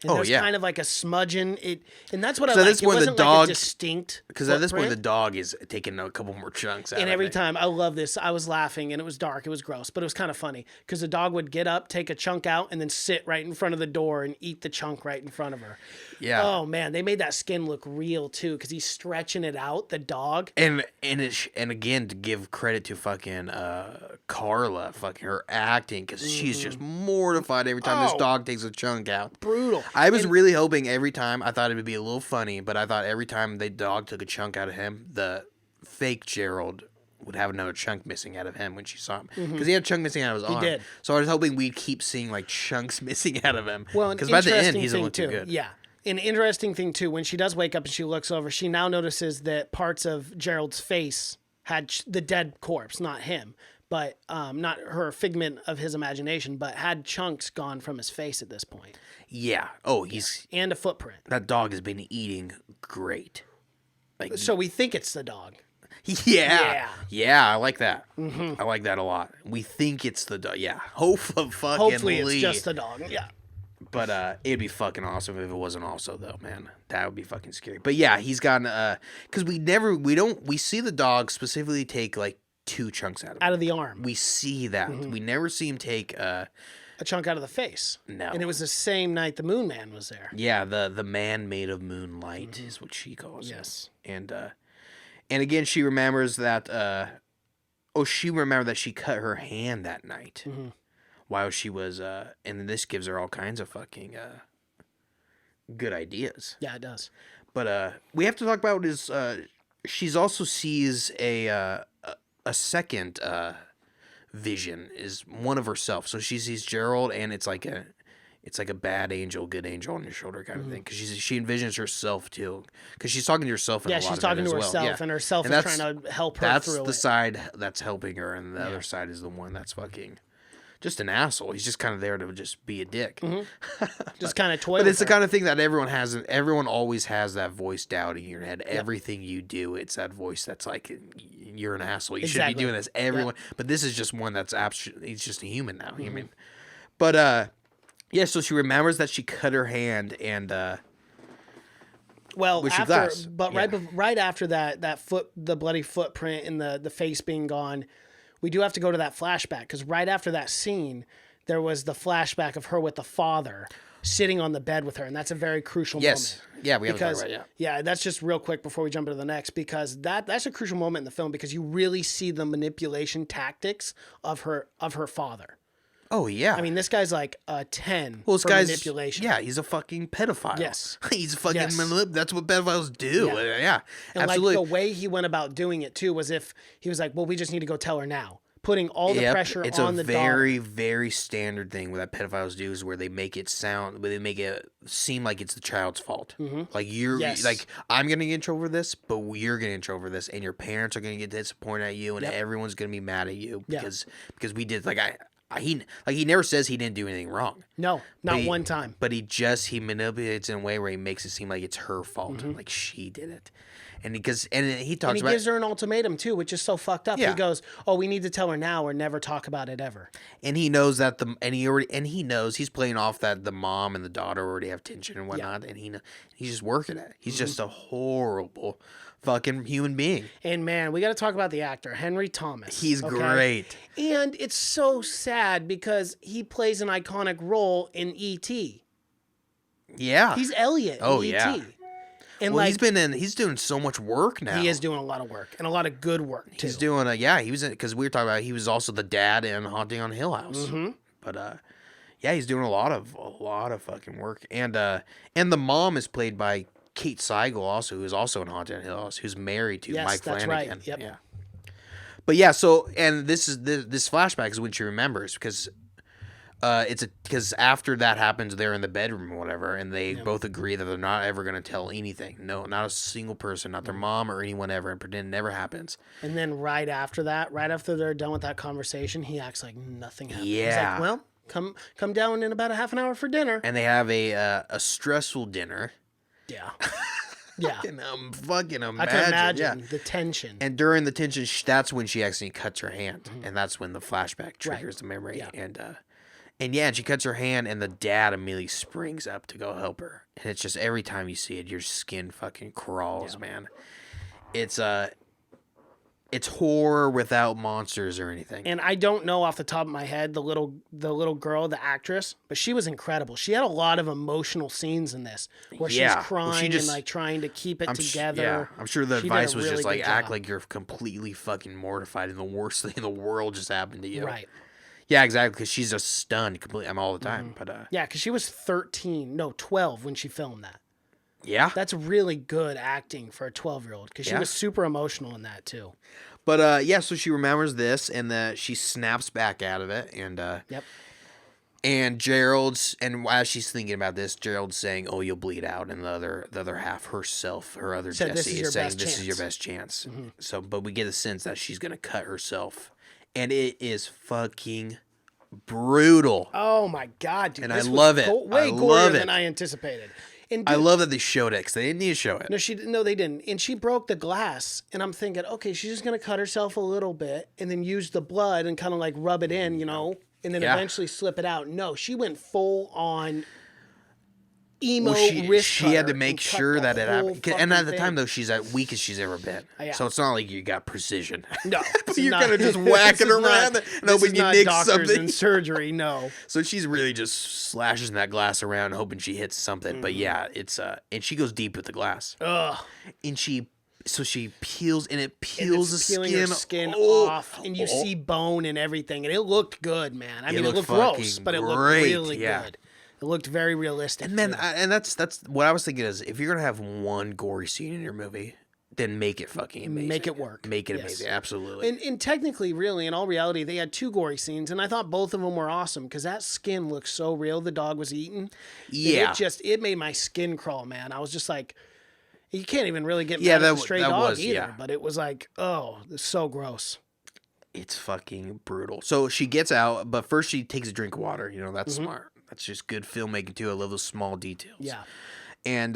And there's kind of like a smudging it, and that's what I like. It wasn't like a distinct. Because at this point, the dog is taking a couple more chunks out. And every time, I love this. I was laughing, and it was dark. It was gross, but it was kind of funny because the dog would get up, take a chunk out, and then sit right in front of the door and eat the chunk right in front of her. Yeah. Oh man, they made that skin look real too because he's stretching it out. The dog. And again, to give credit to fucking Carla, fucking her acting, because she's just mortified every time this dog takes a chunk out. Brutal. I was really hoping every time, I thought it would be a little funny, but I thought every time the dog took a chunk out of him, the fake Gerald would have another chunk missing out of him when she saw him. Because he had a chunk missing out of his arm. He did. So I was hoping we'd keep seeing like chunks missing out of him. Well, because by the end, he doesn't look too good. Yeah. An interesting thing too, when she does wake up and she looks over, she now notices that parts of Gerald's face had the dead corpse, not him, but not her figment of his imagination, but had chunks gone from his face at this point. Yeah. Oh, he's... And a footprint. That dog has been eating great. Like, so we think it's the dog. Yeah. Yeah, I like that. I like that a lot. We think it's the dog. Yeah. Hopefully it's just the dog. Yeah. But it'd be fucking awesome if it wasn't also, though, man. That would be fucking scary. But yeah, he's gotten... Because we see the dog specifically take, like, 2 chunks out of the arm. We see that. We never see him take... a chunk out of the face. No. And it was the same night the Moon Man was there. Yeah, the man made of moonlight is what she calls Yes. it. And again, she remembers that. She remembered that she cut her hand that night while she was. And this gives her all kinds of fucking good ideas. Yeah, it does. But we have to talk about is she's also sees a second vision, is one of herself. So she sees Gerald, and it's like a bad angel, good angel on your shoulder kind of thing. Because she envisions herself too. Because she's talking to herself. In a lot she's of talking it as to well. herself, and herself is trying to help her that's through the it. side that's helping her, and the other side is the one that's fucking just an asshole. He's just kind of there to just be a dick. Just kind of toy. But with it's the her. kind of thing that everyone has. Everyone always has that voice doubting your head. Everything you do, it's that voice that's like, you're an asshole. You shouldn't be doing this. Everyone. But this is just one that's absolutely. He's just a human now. I mean, but so she remembers that she cut her hand and. Well, with your after, glass. but right after that the bloody footprint and the face being gone, we do have to go to that flashback, because right after that scene, there was the flashback of her with the father sitting on the bed with her, and that's a very crucial moment. Yeah, we have to talk Because about it. yeah, that's just real quick before we jump into the next, because that's a crucial moment in the film, because you really see the manipulation tactics of her father. Oh yeah. I mean, this guy's like a 10 Well, this for guy's manipulation. Yeah, he's a fucking pedophile. Yes. He's fucking Yes. that's what pedophiles do. Yeah, And absolutely. like the way he went about doing it too was if he was like, well, we just need to go tell her now. Putting all the pressure it's on a the very, daughter. very standard thing that pedophiles do is where they make it seem like it's the child's fault. Like like I'm gonna get in trouble for this, but you're gonna get in trouble for this, and your parents are gonna get disappointed at you, and everyone's gonna be mad at you because we did he never says he didn't do anything wrong. No, not one time. But he manipulates in a way where he makes it seem like it's her fault, like she did it, and he talks And he gives her an ultimatum too, which is so fucked up. Yeah. He goes, "Oh, we need to tell her now, or never talk about it ever." and he knows that he knows he's playing off that the mom and the daughter already have tension and whatnot, and he's just working it. He's just a horrible fucking human being. And man, we got to talk about the actor, Henry Thomas. He's okay? great. And it's so sad because he plays an iconic role in E.T. Yeah. He's Elliot in E.T. yeah. And Well, he's doing so much work now. he is doing a lot of work, and a lot of good work too. He's doing he was because we were talking about he was also the dad in Haunting on Hill House. But he's doing a lot of fucking work, and the mom is played by Kate Siegel, also, who is also in Haunting on Hill House, who's married to Mike that's Flanagan. right. Yep. Yeah. But yeah, so and this flashback is when she remembers because because after that happens, they're in the bedroom or whatever, and they both agree that they're not ever going to tell anything. No, not a single person, not their mom or anyone ever, and pretend it never happens. And then right after they're done with that conversation, he acts like nothing happened. Yeah. He's like, well, come down in about a half an hour for dinner. And they have a stressful dinner. Yeah. Yeah. Fucking imagine. I can imagine the tension. And during the tension, that's when she accidentally cuts her hand, and that's when the flashback triggers the memory. Yeah. And she cuts her hand, and the dad immediately springs up to go help her. And it's just every time you see it, your skin fucking crawls, man. It's horror without monsters or anything. And I don't know off the top of my head the little girl, the actress, but she was incredible. She had a lot of emotional scenes in this where she's crying and like trying to keep it together. I'm sure the She did advice a was really just like good act job. like you're completely fucking mortified and the worst thing in the world just happened to you. Right. Yeah, exactly. Because she's just stunned completely. I'm all the time. But Yeah, because she was 12 when she filmed that. yeah. That's really good acting for a 12-year-old because she Yeah. was super emotional in that too. But so she remembers this, and she snaps back out of it, and Yep. and Gerald's, and as she's thinking about this, Gerald's saying, "Oh, you'll bleed out," and the other half, herself, her other Said, "This Jessie, is your is saying, best "This is your chance." best chance." So, but we get a sense that she's gonna cut herself, and it is fucking brutal. Oh my god, dude! And this I was love it. Way I gorier love than it. I anticipated. And I dude, love that they showed it because they didn't need to show it. No, they didn't. And she broke the glass, and I'm thinking, okay, she's just gonna cut herself a little bit, and then use the blood and kind of like rub it in, and then Yeah. eventually slip it out. No, she went full on. emo she wrist she had to cutter make and cut sure the that it whole happened. And at the fucking time, thing. though, she's as weak as she's ever been. Yeah. So it's not like you got precision. No, You're kind of just whacking around and hoping you nick something. In surgery, no. So she's really just slashing that glass around, hoping she hits something. But yeah, it's and she goes deep with the glass. Ugh. And she peels, and it peels the peeling skin, her skin off, and you see bone and everything, and it looked good, man. I mean, it looked gross, but it looked really good. It looked very realistic. And then, and that's what I was thinking is, if you're gonna have one gory scene in your movie, then make it fucking amazing. Make it work. Make it amazing. Absolutely. And technically, really, in all reality, they had 2 gory scenes, and I thought both of them were awesome because that skin looked so real. The dog was eaten. Yeah. It made my skin crawl, man. I was just like, you can't even really get mad at the stray dog either. Yeah. But it was like, oh, it's so gross. It's fucking brutal. So she gets out, but first she takes a drink of water. You know, that's smart. That's just good filmmaking too. I love those small details. Yeah. And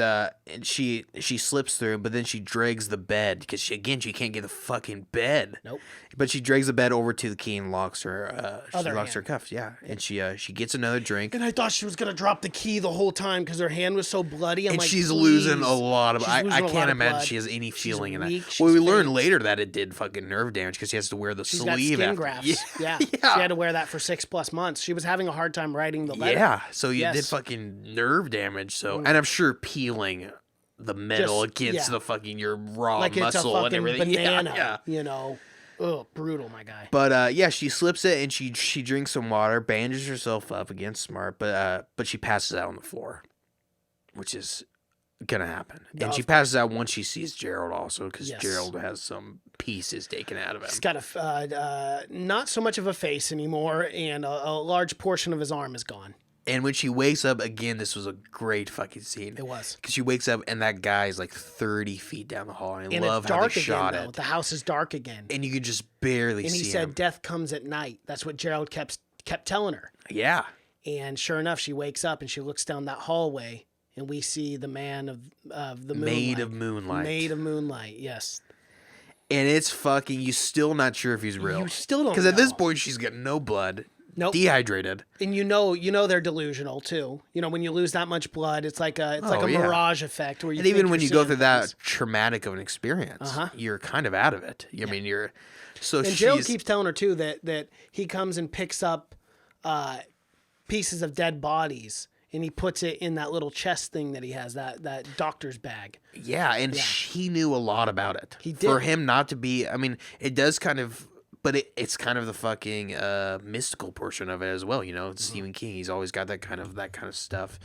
she slips through, but then she drags the bed because she can't get the fucking bed. Nope. But she drags the bed over to the key and locks her. She locks her hand. cuffs. Yeah, and she gets another drink. And I thought she was gonna drop the key the whole time because her hand was so bloody. I'm and like, she's please. losing a lot of. I can't imagine blood. she has any feeling in that. Weak, Well, we she's learn faint. later that it did fucking nerve damage because she has to wear the She's sleeve. got skin after. grafts. Yeah. Yeah. She had to wear that for 6+ months. She was having a hard time writing the letter. Yeah, so you did Yes. fucking nerve damage. So, and I'm sure peeling the metal against the fucking your raw like muscle it's a fucking and everything. banana. Yeah. You know. Ugh, brutal, my guy. But yeah, she slips it and she drinks some water, bandages herself up again, smart. But she passes out on the floor, which is gonna happen. And she passes out once she sees Gerald also, because Gerald has some pieces taken out of him. He's got a not so much of a face anymore, and a large portion of his arm is gone. And when she wakes up again, this was a great fucking scene. It was. Because she wakes up and that guy's like 30 feet down the hall. And I And love it's how dark they again, shot though. it. The house is dark again. And you could just barely see him. And he said, "Death comes at night." That's what Gerald kept telling her. Yeah. And sure enough, she wakes up and she looks down that hallway, and we see the man of the moonlight. Maid of Moonlight. Maid of Moonlight, yes. And it's fucking, you still not sure if he's real. You still don't know. Because at this point, she's got no blood. Nope. Dehydrated. And you know they're delusional too. You know, when you lose that much blood, it's like a mirage effect where you. And even think when you're you go seeing through things. that traumatic of an experience, you're kind of out of it. I mean, you're so. And she's, Gerald keeps telling her too that he comes and picks up pieces of dead bodies and he puts it in that little chest thing that he has, that doctor's bag. Yeah, and he knew a lot about it. He did. For him not to be, I mean, it does kind of. But it's kind of the fucking mystical portion of it as well, you know. It's Stephen King; he's always got that kind of stuff.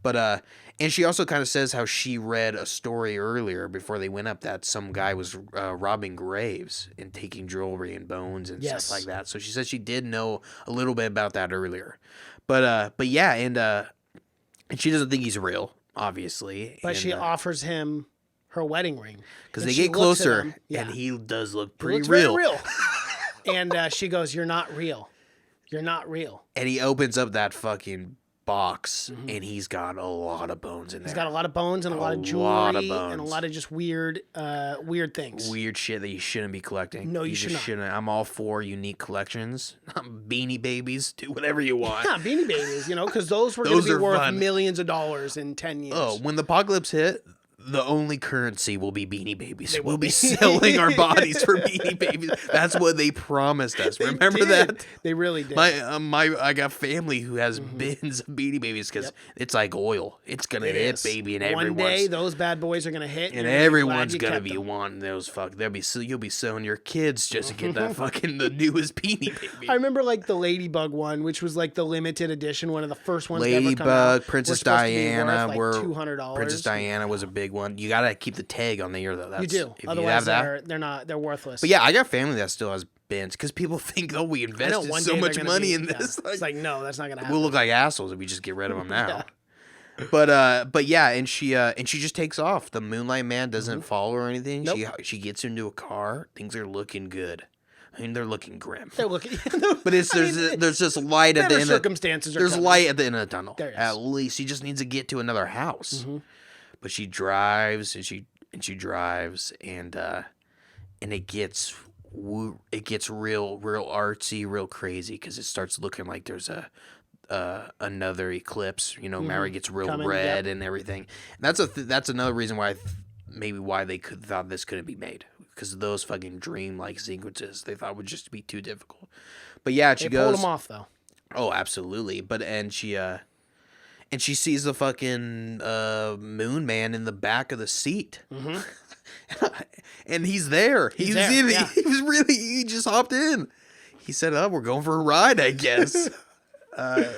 But and she also kind of says how she read a story earlier before they went up that some guy was robbing graves and taking jewelry and bones and stuff like that. So she said she did know a little bit about that earlier. But yeah, and she doesn't think he's real, obviously. But and, she offers him her wedding ring because And they she get looks at closer, him. and he does look He pretty looks real. very real. And she goes, "You're not real. You're not real." And he opens up that fucking box, and he's got a lot of bones in there. He's got a lot of bones and a lot of jewelry and a lot of just weird things. Weird shit that you shouldn't be collecting. No, you just should not. I'm all for unique collections. Beanie Babies, do whatever you want. Yeah, Beanie Babies, because those were going to be are worth fun. millions of dollars in 10 years. Oh, when the apocalypse hit, the only currency will be Beanie Babies. We'll be selling our bodies for Beanie Babies. That's what they promised us. Remember that? They really did. I got family who has bins of Beanie Babies because it's like oil. It's gonna hit, baby, and One everyone's day those bad boys are going to hit. and you're gonna be everyone's glad you gonna kept be them. wanting those. You'll be selling your kids just to get that fucking the newest Beanie Baby. I remember like the Ladybug one, which was like the limited edition, one of the first ones. to ever come out, Ladybug, Princess were supposed to be worth, Diana like were $200. Princess Diana was a big one. You gotta keep the tag on the ear though. That's, You do. If you Otherwise, have that. they're worthless. But yeah, I got family that still has bins because people think, oh, we I know, invested one so day much they're gonna money be- in yeah. this. It's like, no, that's not going to happen. We'll look like assholes if we just get rid of them now. But yeah, and she just takes off. The Moonlight Man doesn't follow her or anything. Nope. She gets into a car. Things are looking good. I mean, they're looking grim. They're looking. But there's just light at the better end. circumstances are There's coming. light at the end of the tunnel. There is. At least she just needs to get to another house. But she drives and she drives and it gets real artsy, real crazy because it starts looking like there's a another eclipse. You know, Mary gets real Coming, red yep. and everything. And that's another reason why maybe why they thought this couldn't be made, because of those fucking dream-like sequences they thought would just be too difficult. But yeah, she They goes. pulled them off though. Oh, absolutely. But and she sees the fucking moon man in the back of the seat. Mm-hmm. And he's there. He was there, in. yeah. He just hopped in. He said, "Oh, we're going for a ride, I guess." And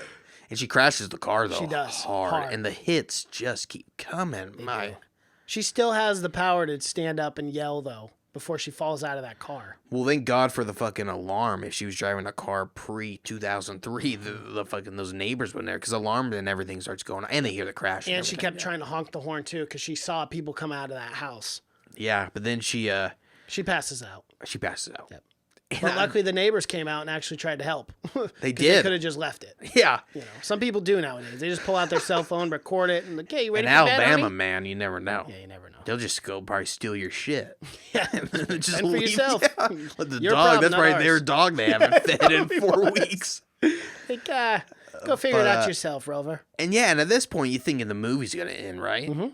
she crashes the car though. She does, hard. And the hits just keep coming. do. She still has the power to stand up and yell though before she falls out of that car. Well, thank God for the fucking alarm. If she was driving a car pre-2003, the fucking those neighbors went there, because alarm and everything starts going on, and they hear the crash. And she kept trying to honk the horn too because she saw people come out of that house. Yeah, but then she passes out. passes out. Yep. But luckily the neighbors came out and actually tried to help. They did. They could have just left it. Yeah. You know, some people do nowadays. They just pull out their cell phone, record it, and like, hey, you ready In for bed, Alabama, honey? man, you never know. Yeah, you never know. They'll just go probably steal your shit. Yeah. Just Fend for leave. yourself. Yeah. Let the Your dog. problem, That's not right. ours. Their dog they haven't fed in 4 weeks. Like, go figure it out yourself, Rover. And yeah, and at this point, you think the movie's gonna end, right? Mm-hmm.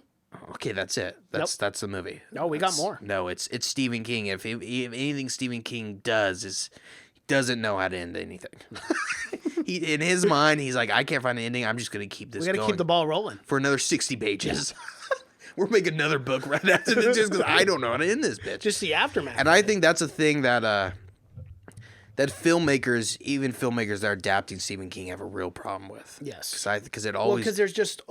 Okay, that's it. That's the movie. No, we got more. No, it's Stephen King. If anything Stephen King does is he doesn't know how to end anything. In his mind, he's like, I can't find an ending. I'm just gonna keep this. We got to going keep the ball rolling. for another 60 pages. We're making another book right after this just because I don't know how to end this bitch. Just the aftermath. And I think that's a thing that that filmmakers, even filmmakers that are adapting Stephen King, have a real problem with. Yes. Because it Well, always because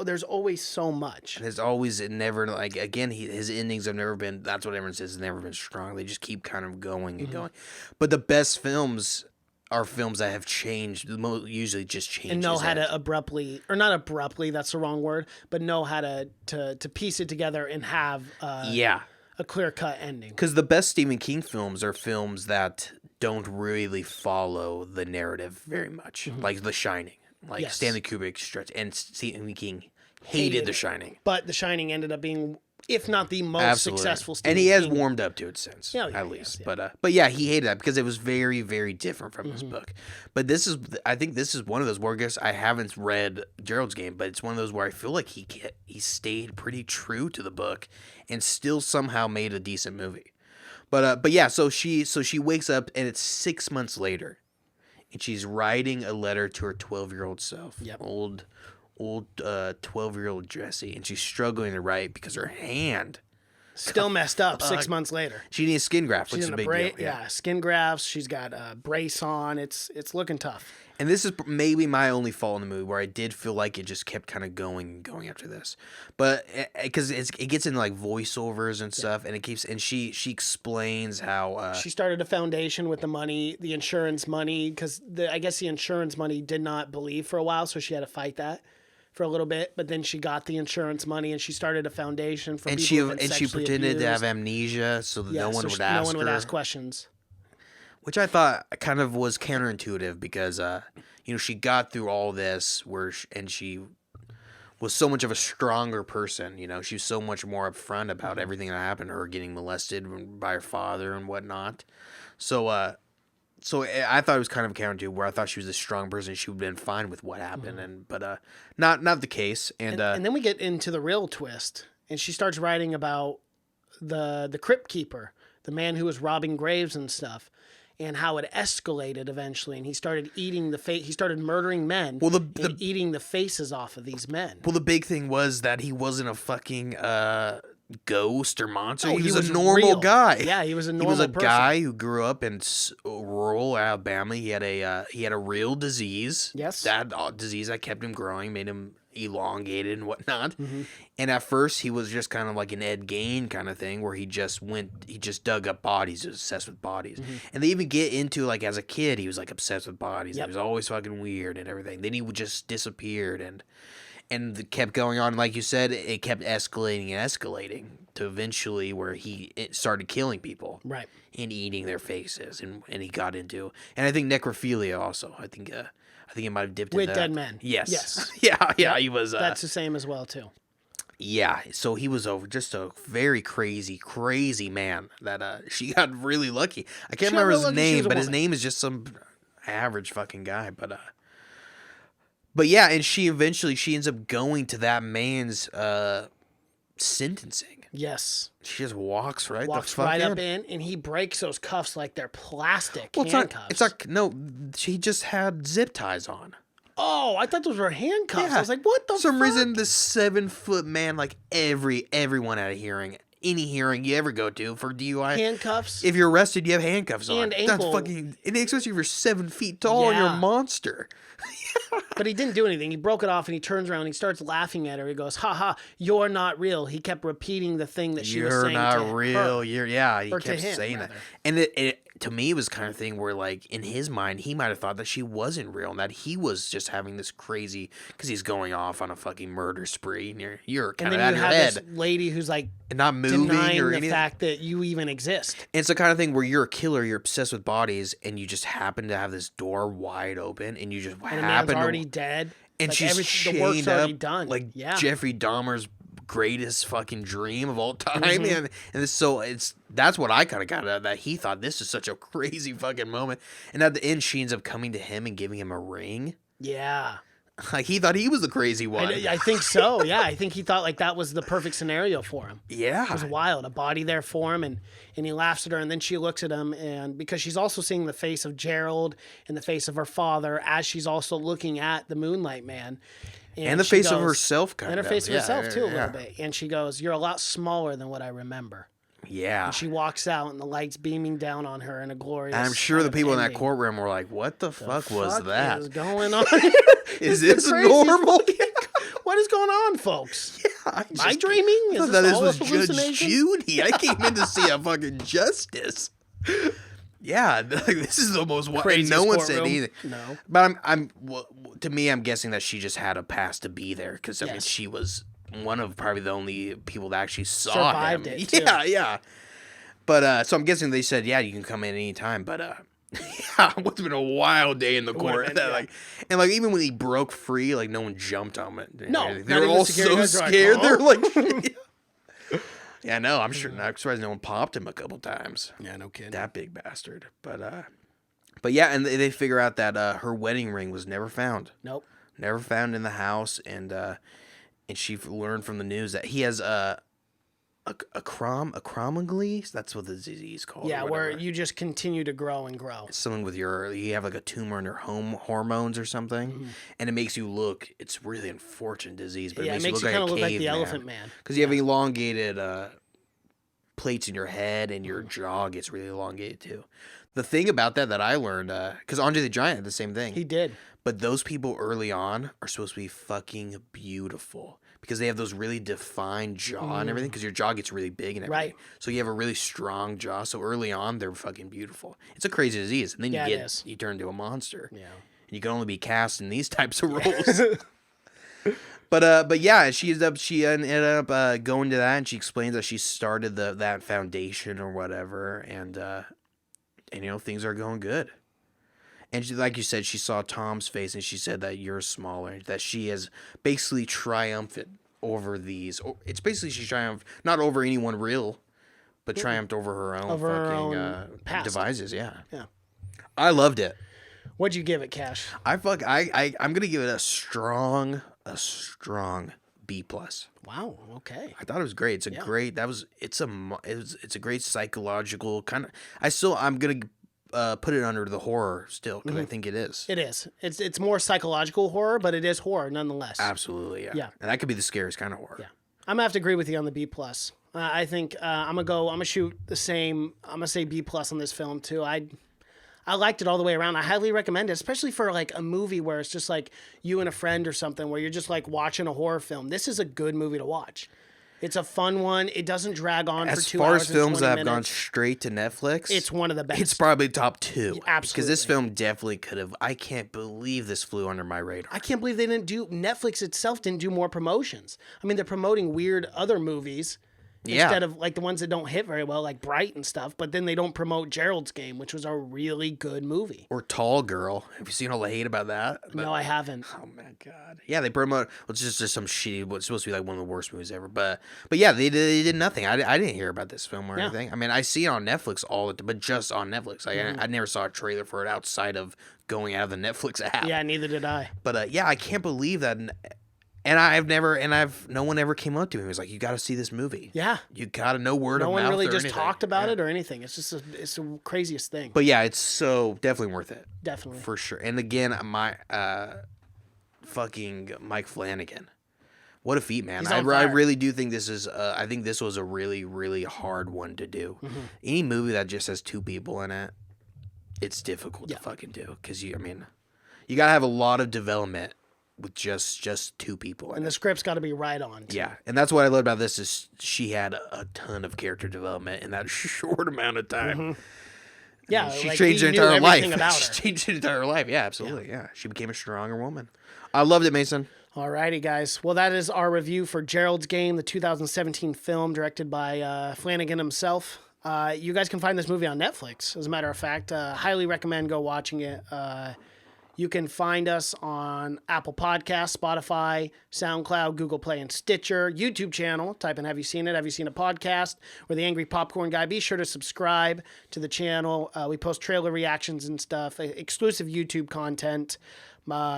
there's always so much. there's always it never like again his endings have never been. That's what everyone says, has never been strong. They just keep kind of going and going. But the best films are films that have changed. Usually just change And know how to abruptly, or not abruptly, that's the wrong word, but know how to piece it together and have yeah. a clear-cut ending. Because the best Stephen King films are films that don't really follow the narrative very much, like The Shining, like Yes. Stanley Kubrick stretch, and Stephen King hated The Shining. But The Shining ended up being, if not the most Absolutely. successful Stephen And he has King. warmed up to it since, Yeah, yeah, at he least. has, yeah. But yeah, he hated that because it was very, very different from his book. But I think this is one of those where I guess I haven't read Gerald's Game, but it's one of those where I feel like he stayed pretty true to the book and still somehow made a decent movie. But yeah, so she wakes up and it's 6 months later, and she's writing a letter to her 12-year-old self. Yep. Old 12-year-old Jessie, and she's struggling to write because her hand. Still messed up 6 months later. She needs skin graft, which She's is in a a big brace, deal. yeah, skin grafts. She's got a brace on. It's looking tough. And this is maybe my only fault in the movie, where I did feel like it just kept kind of going and going after this. But because it gets into like voiceovers and stuff, and it keeps, and she explains how She started a foundation with the money, the insurance money, because I guess the insurance money did not believe for a while, so she had to fight that for a little bit. But then she got the insurance money, and she started a foundation for people who've been she sexually pretended to have abused. amnesia so that Yeah, no one so would no ask one would her. ask questions. Which I thought kind of was counterintuitive because, she got through all this and she was so much of a stronger person. She was so much more upfront about everything that happened to her, getting molested by her father and whatnot. So I thought it was kind of counterintuitive, where I thought she was a strong person. She would have been fine with what happened, but not the case. And then we get into the real twist, and she starts writing about the crypt keeper, the man who was robbing graves and stuff, and how it escalated eventually, and he started eating he started murdering men, and eating the faces off of these men. Well, the big thing was that he wasn't a fucking ghost or monster. No, he was was a normal real. guy. Yeah, he was a normal He was a person. guy who grew up in rural Alabama. He had a real disease. Yes. That disease that kept him growing, made him elongated and whatnot. Mm-hmm. And at first, he was just kind of like an Ed Gein kind of thing, where he just dug up bodies. He was obsessed with bodies. Mm-hmm. And they even get into, like, as a kid, he was like obsessed with bodies. Yep. He was always fucking weird and everything. Then he would just disappeared and it kept going on. Like you said, it kept escalating and escalating to eventually where it started killing people. Right. And eating their faces. And he got into, and I think necrophilia also. I think he might have dipped With into that. dead men. Yes. Yes. Yeah, he was. That's the same as well too. Yeah, so he was just a very crazy, crazy man that she got really lucky. I can't She got remember real his lucky she name, was a but his woman. name is just some average fucking guy. But yeah, and she ends up going to that man's sentencing. Yes. She just walks right up in, and he breaks those cuffs like they're plastic handcuffs. It's like, no, she just had zip ties on. Oh, I thought those were handcuffs. Yeah. I was like, what the fuck? For some reason, this 7-foot man, like everyone at a hearing, any hearing you ever go to for DUI, handcuffs. If you're arrested, you have handcuffs on. And ankle. That's fucking, and especially if you're 7 feet tall and you're a monster. But he didn't do anything. He broke it off and he turns around and he starts laughing at her. He goes, "Ha ha, you're not real." He kept repeating the thing that she was saying. You're to not real. her. He kept to him, saying rather. that. And it to me it was kind of thing where, like, in his mind, he might have thought that she wasn't real and that he was just having this crazy, because he's going off on a fucking murder spree and you're kind of out of your head. This lady who's like and not moving denying or the anything. fact that you even exist. And it's the kind of thing where you're a killer, you're obsessed with bodies, and you just happen to have this door wide open, and you just And the happen man's to already dead. and like she's the chained work's already up done. like Yeah. Jeffrey Dahmer's greatest fucking dream of all time. Mm-hmm. And that's what I kind of got out of that. He thought this is such a crazy fucking moment. And at the end, she ends up coming to him and giving him a ring. Yeah. Like, he thought he was the crazy one. I think so. Yeah, I think he thought like that was the perfect scenario for him. Yeah. It was wild. A body there for him, and he laughs at her, and then she looks at him, and because she's also seeing the face of Gerald and the face of her father as she's also looking at the Moonlight Man. And the face of herself, kind of. And her face of herself, too, a yeah. little bit. And she goes, "You're a lot smaller than what I remember." Yeah. And she walks out, and the light's beaming down on her in a glorious. I'm sure the people in that ending. courroom were like, "What the fuck was that? Is going on? Is this normal?" What is going on, folks? Yeah, Am I dreaming? I Is thought this this all was a Judge hallucination? Judy. I came in to see a fucking justice. Yeah, this is the most Craziest no one said courtroom. anything. No. But to me, I'm guessing that she just had a pass to be there because I mean, Yes. she was one of probably the only people that actually saw Survived him. it, too. Yeah. But so I'm guessing they said, yeah, you can come in anytime. But yeah, it would have been a wild day in the court. been, yeah. Like, and like even when he broke free, like no one jumped on it. No, they not were even all security so guards are like, scared. "Huh?" They're like, yeah, no, I'm sure. I'm surprised no one popped him a couple times. Yeah, no kidding. That big bastard. But yeah, and they figure out that her wedding ring was never found. Nope. Never found in the house, and she learned from the news that he has a acromegaly. That's what the disease is called. Yeah, or where whatever. you just continue to grow and grow. Something with you have like a tumor in your hormones or something, and it makes you look. It's really unfortunate disease, but Yeah, it it makes makes you you look kind of look like the caveman. Elephant Man. Because you have elongated plates in your head, and your jaw gets really elongated too. The thing about that I learned, because Andre the Giant had the same thing. He did. But those people early on are supposed to be fucking beautiful because they have those really defined jaw and everything, because your jaw gets really big and everything. Right. So you have a really strong jaw. So early on, they're fucking beautiful. It's a crazy disease. And then Yeah, it is. you turn into a monster. Yeah. And you can only be cast in these types of roles. But yeah, she ended up going to that, and she explains that she started that foundation or whatever, and things are going good. And she, like you said, she saw Tom's face, and she said that you're smaller, that she has basically triumphed over these. It's basically she triumphed not over anyone real, but triumphed over her own past. devices. Yeah, Yeah. I loved it. What'd you give it, Cash? I'm gonna give it a strong B+. Wow. Okay. I thought it was great. It's a great. It's a great psychological kind of. I'm gonna put it under the horror still, because I think it is. It is. It's more psychological horror, but it is horror nonetheless. Absolutely, yeah. Yeah. And that could be the scariest kind of horror. Yeah. I'm gonna have to agree with you on the B+. I think I'm gonna shoot the same. I'm gonna say B+ on this film too. I liked it all the way around. I highly recommend it, especially for like a movie where it's just like you and a friend or something, where you're just like watching a horror film. This is a good movie to watch. It's a fun one. It doesn't drag on for 2 hours. As far as films that have 20 gone minutes. straight to Netflix, It's one of the best. It's probably top 2. Absolutely. Because this film definitely could have. I can't believe this flew under my radar. I can't believe Netflix itself didn't do more promotions. I mean, they're promoting weird other movies, instead of like the ones that don't hit very well, like Bright and stuff. But then they don't promote Gerald's Game, which was a really good movie. Or Tall Girl. Have you seen all the hate about that? No, I haven't. Oh my god. Yeah, they promote. Well, it's just some shitty. What's supposed to be like one of the worst movies ever. But yeah, they did nothing. I didn't hear about this film or anything. I mean, I see it on Netflix but just on Netflix. Like I never saw a trailer for it outside of going out of the Netflix app. Yeah, neither did I. But yeah, I can't believe that. No one ever came up to me and was like, you got to see this movie. Yeah. You got to know word of mouth. No one really just anything. talked about it or anything. It's just it's the craziest thing. But yeah, it's so definitely worth it. Definitely. For sure. And again, my fucking Mike Flanagan. What a feat, man. I really do think this is, I think this was a really, really hard one to do. Mm-hmm. Any movie that just has two people in it, it's difficult to fucking do. Because, you got to have a lot of development with just two people. And the script's got to be right on, too. Yeah, and that's what I love about this is she had a ton of character development in that short amount of time. Mm-hmm. Yeah, she like changed her entire life. About she her. changed her entire life. Yeah, absolutely. Yeah, she became a stronger woman. I loved it, Mason. Alrighty, guys. Well, that is our review for Gerald's Game, the 2017 film directed by Flanagan himself. You guys can find this movie on Netflix, as a matter of fact. Highly recommend go watching it. You can find us on Apple Podcasts, Spotify, SoundCloud, Google Play, and Stitcher. YouTube channel. Type in Have You Seen It? Have You Seen a Podcast? We're the Angry Popcorn Guy. Be sure to subscribe to the channel. We post trailer reactions and stuff. Exclusive YouTube content.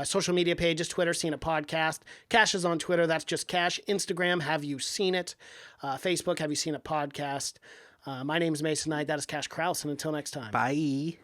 Social media pages, Twitter, Seen It Podcast. Cash is on Twitter. That's just Cash. Instagram, Have You Seen It? Facebook, Have You Seen It Podcast? My name is Mason Knight. That is Cash Krause. And until next time. Bye.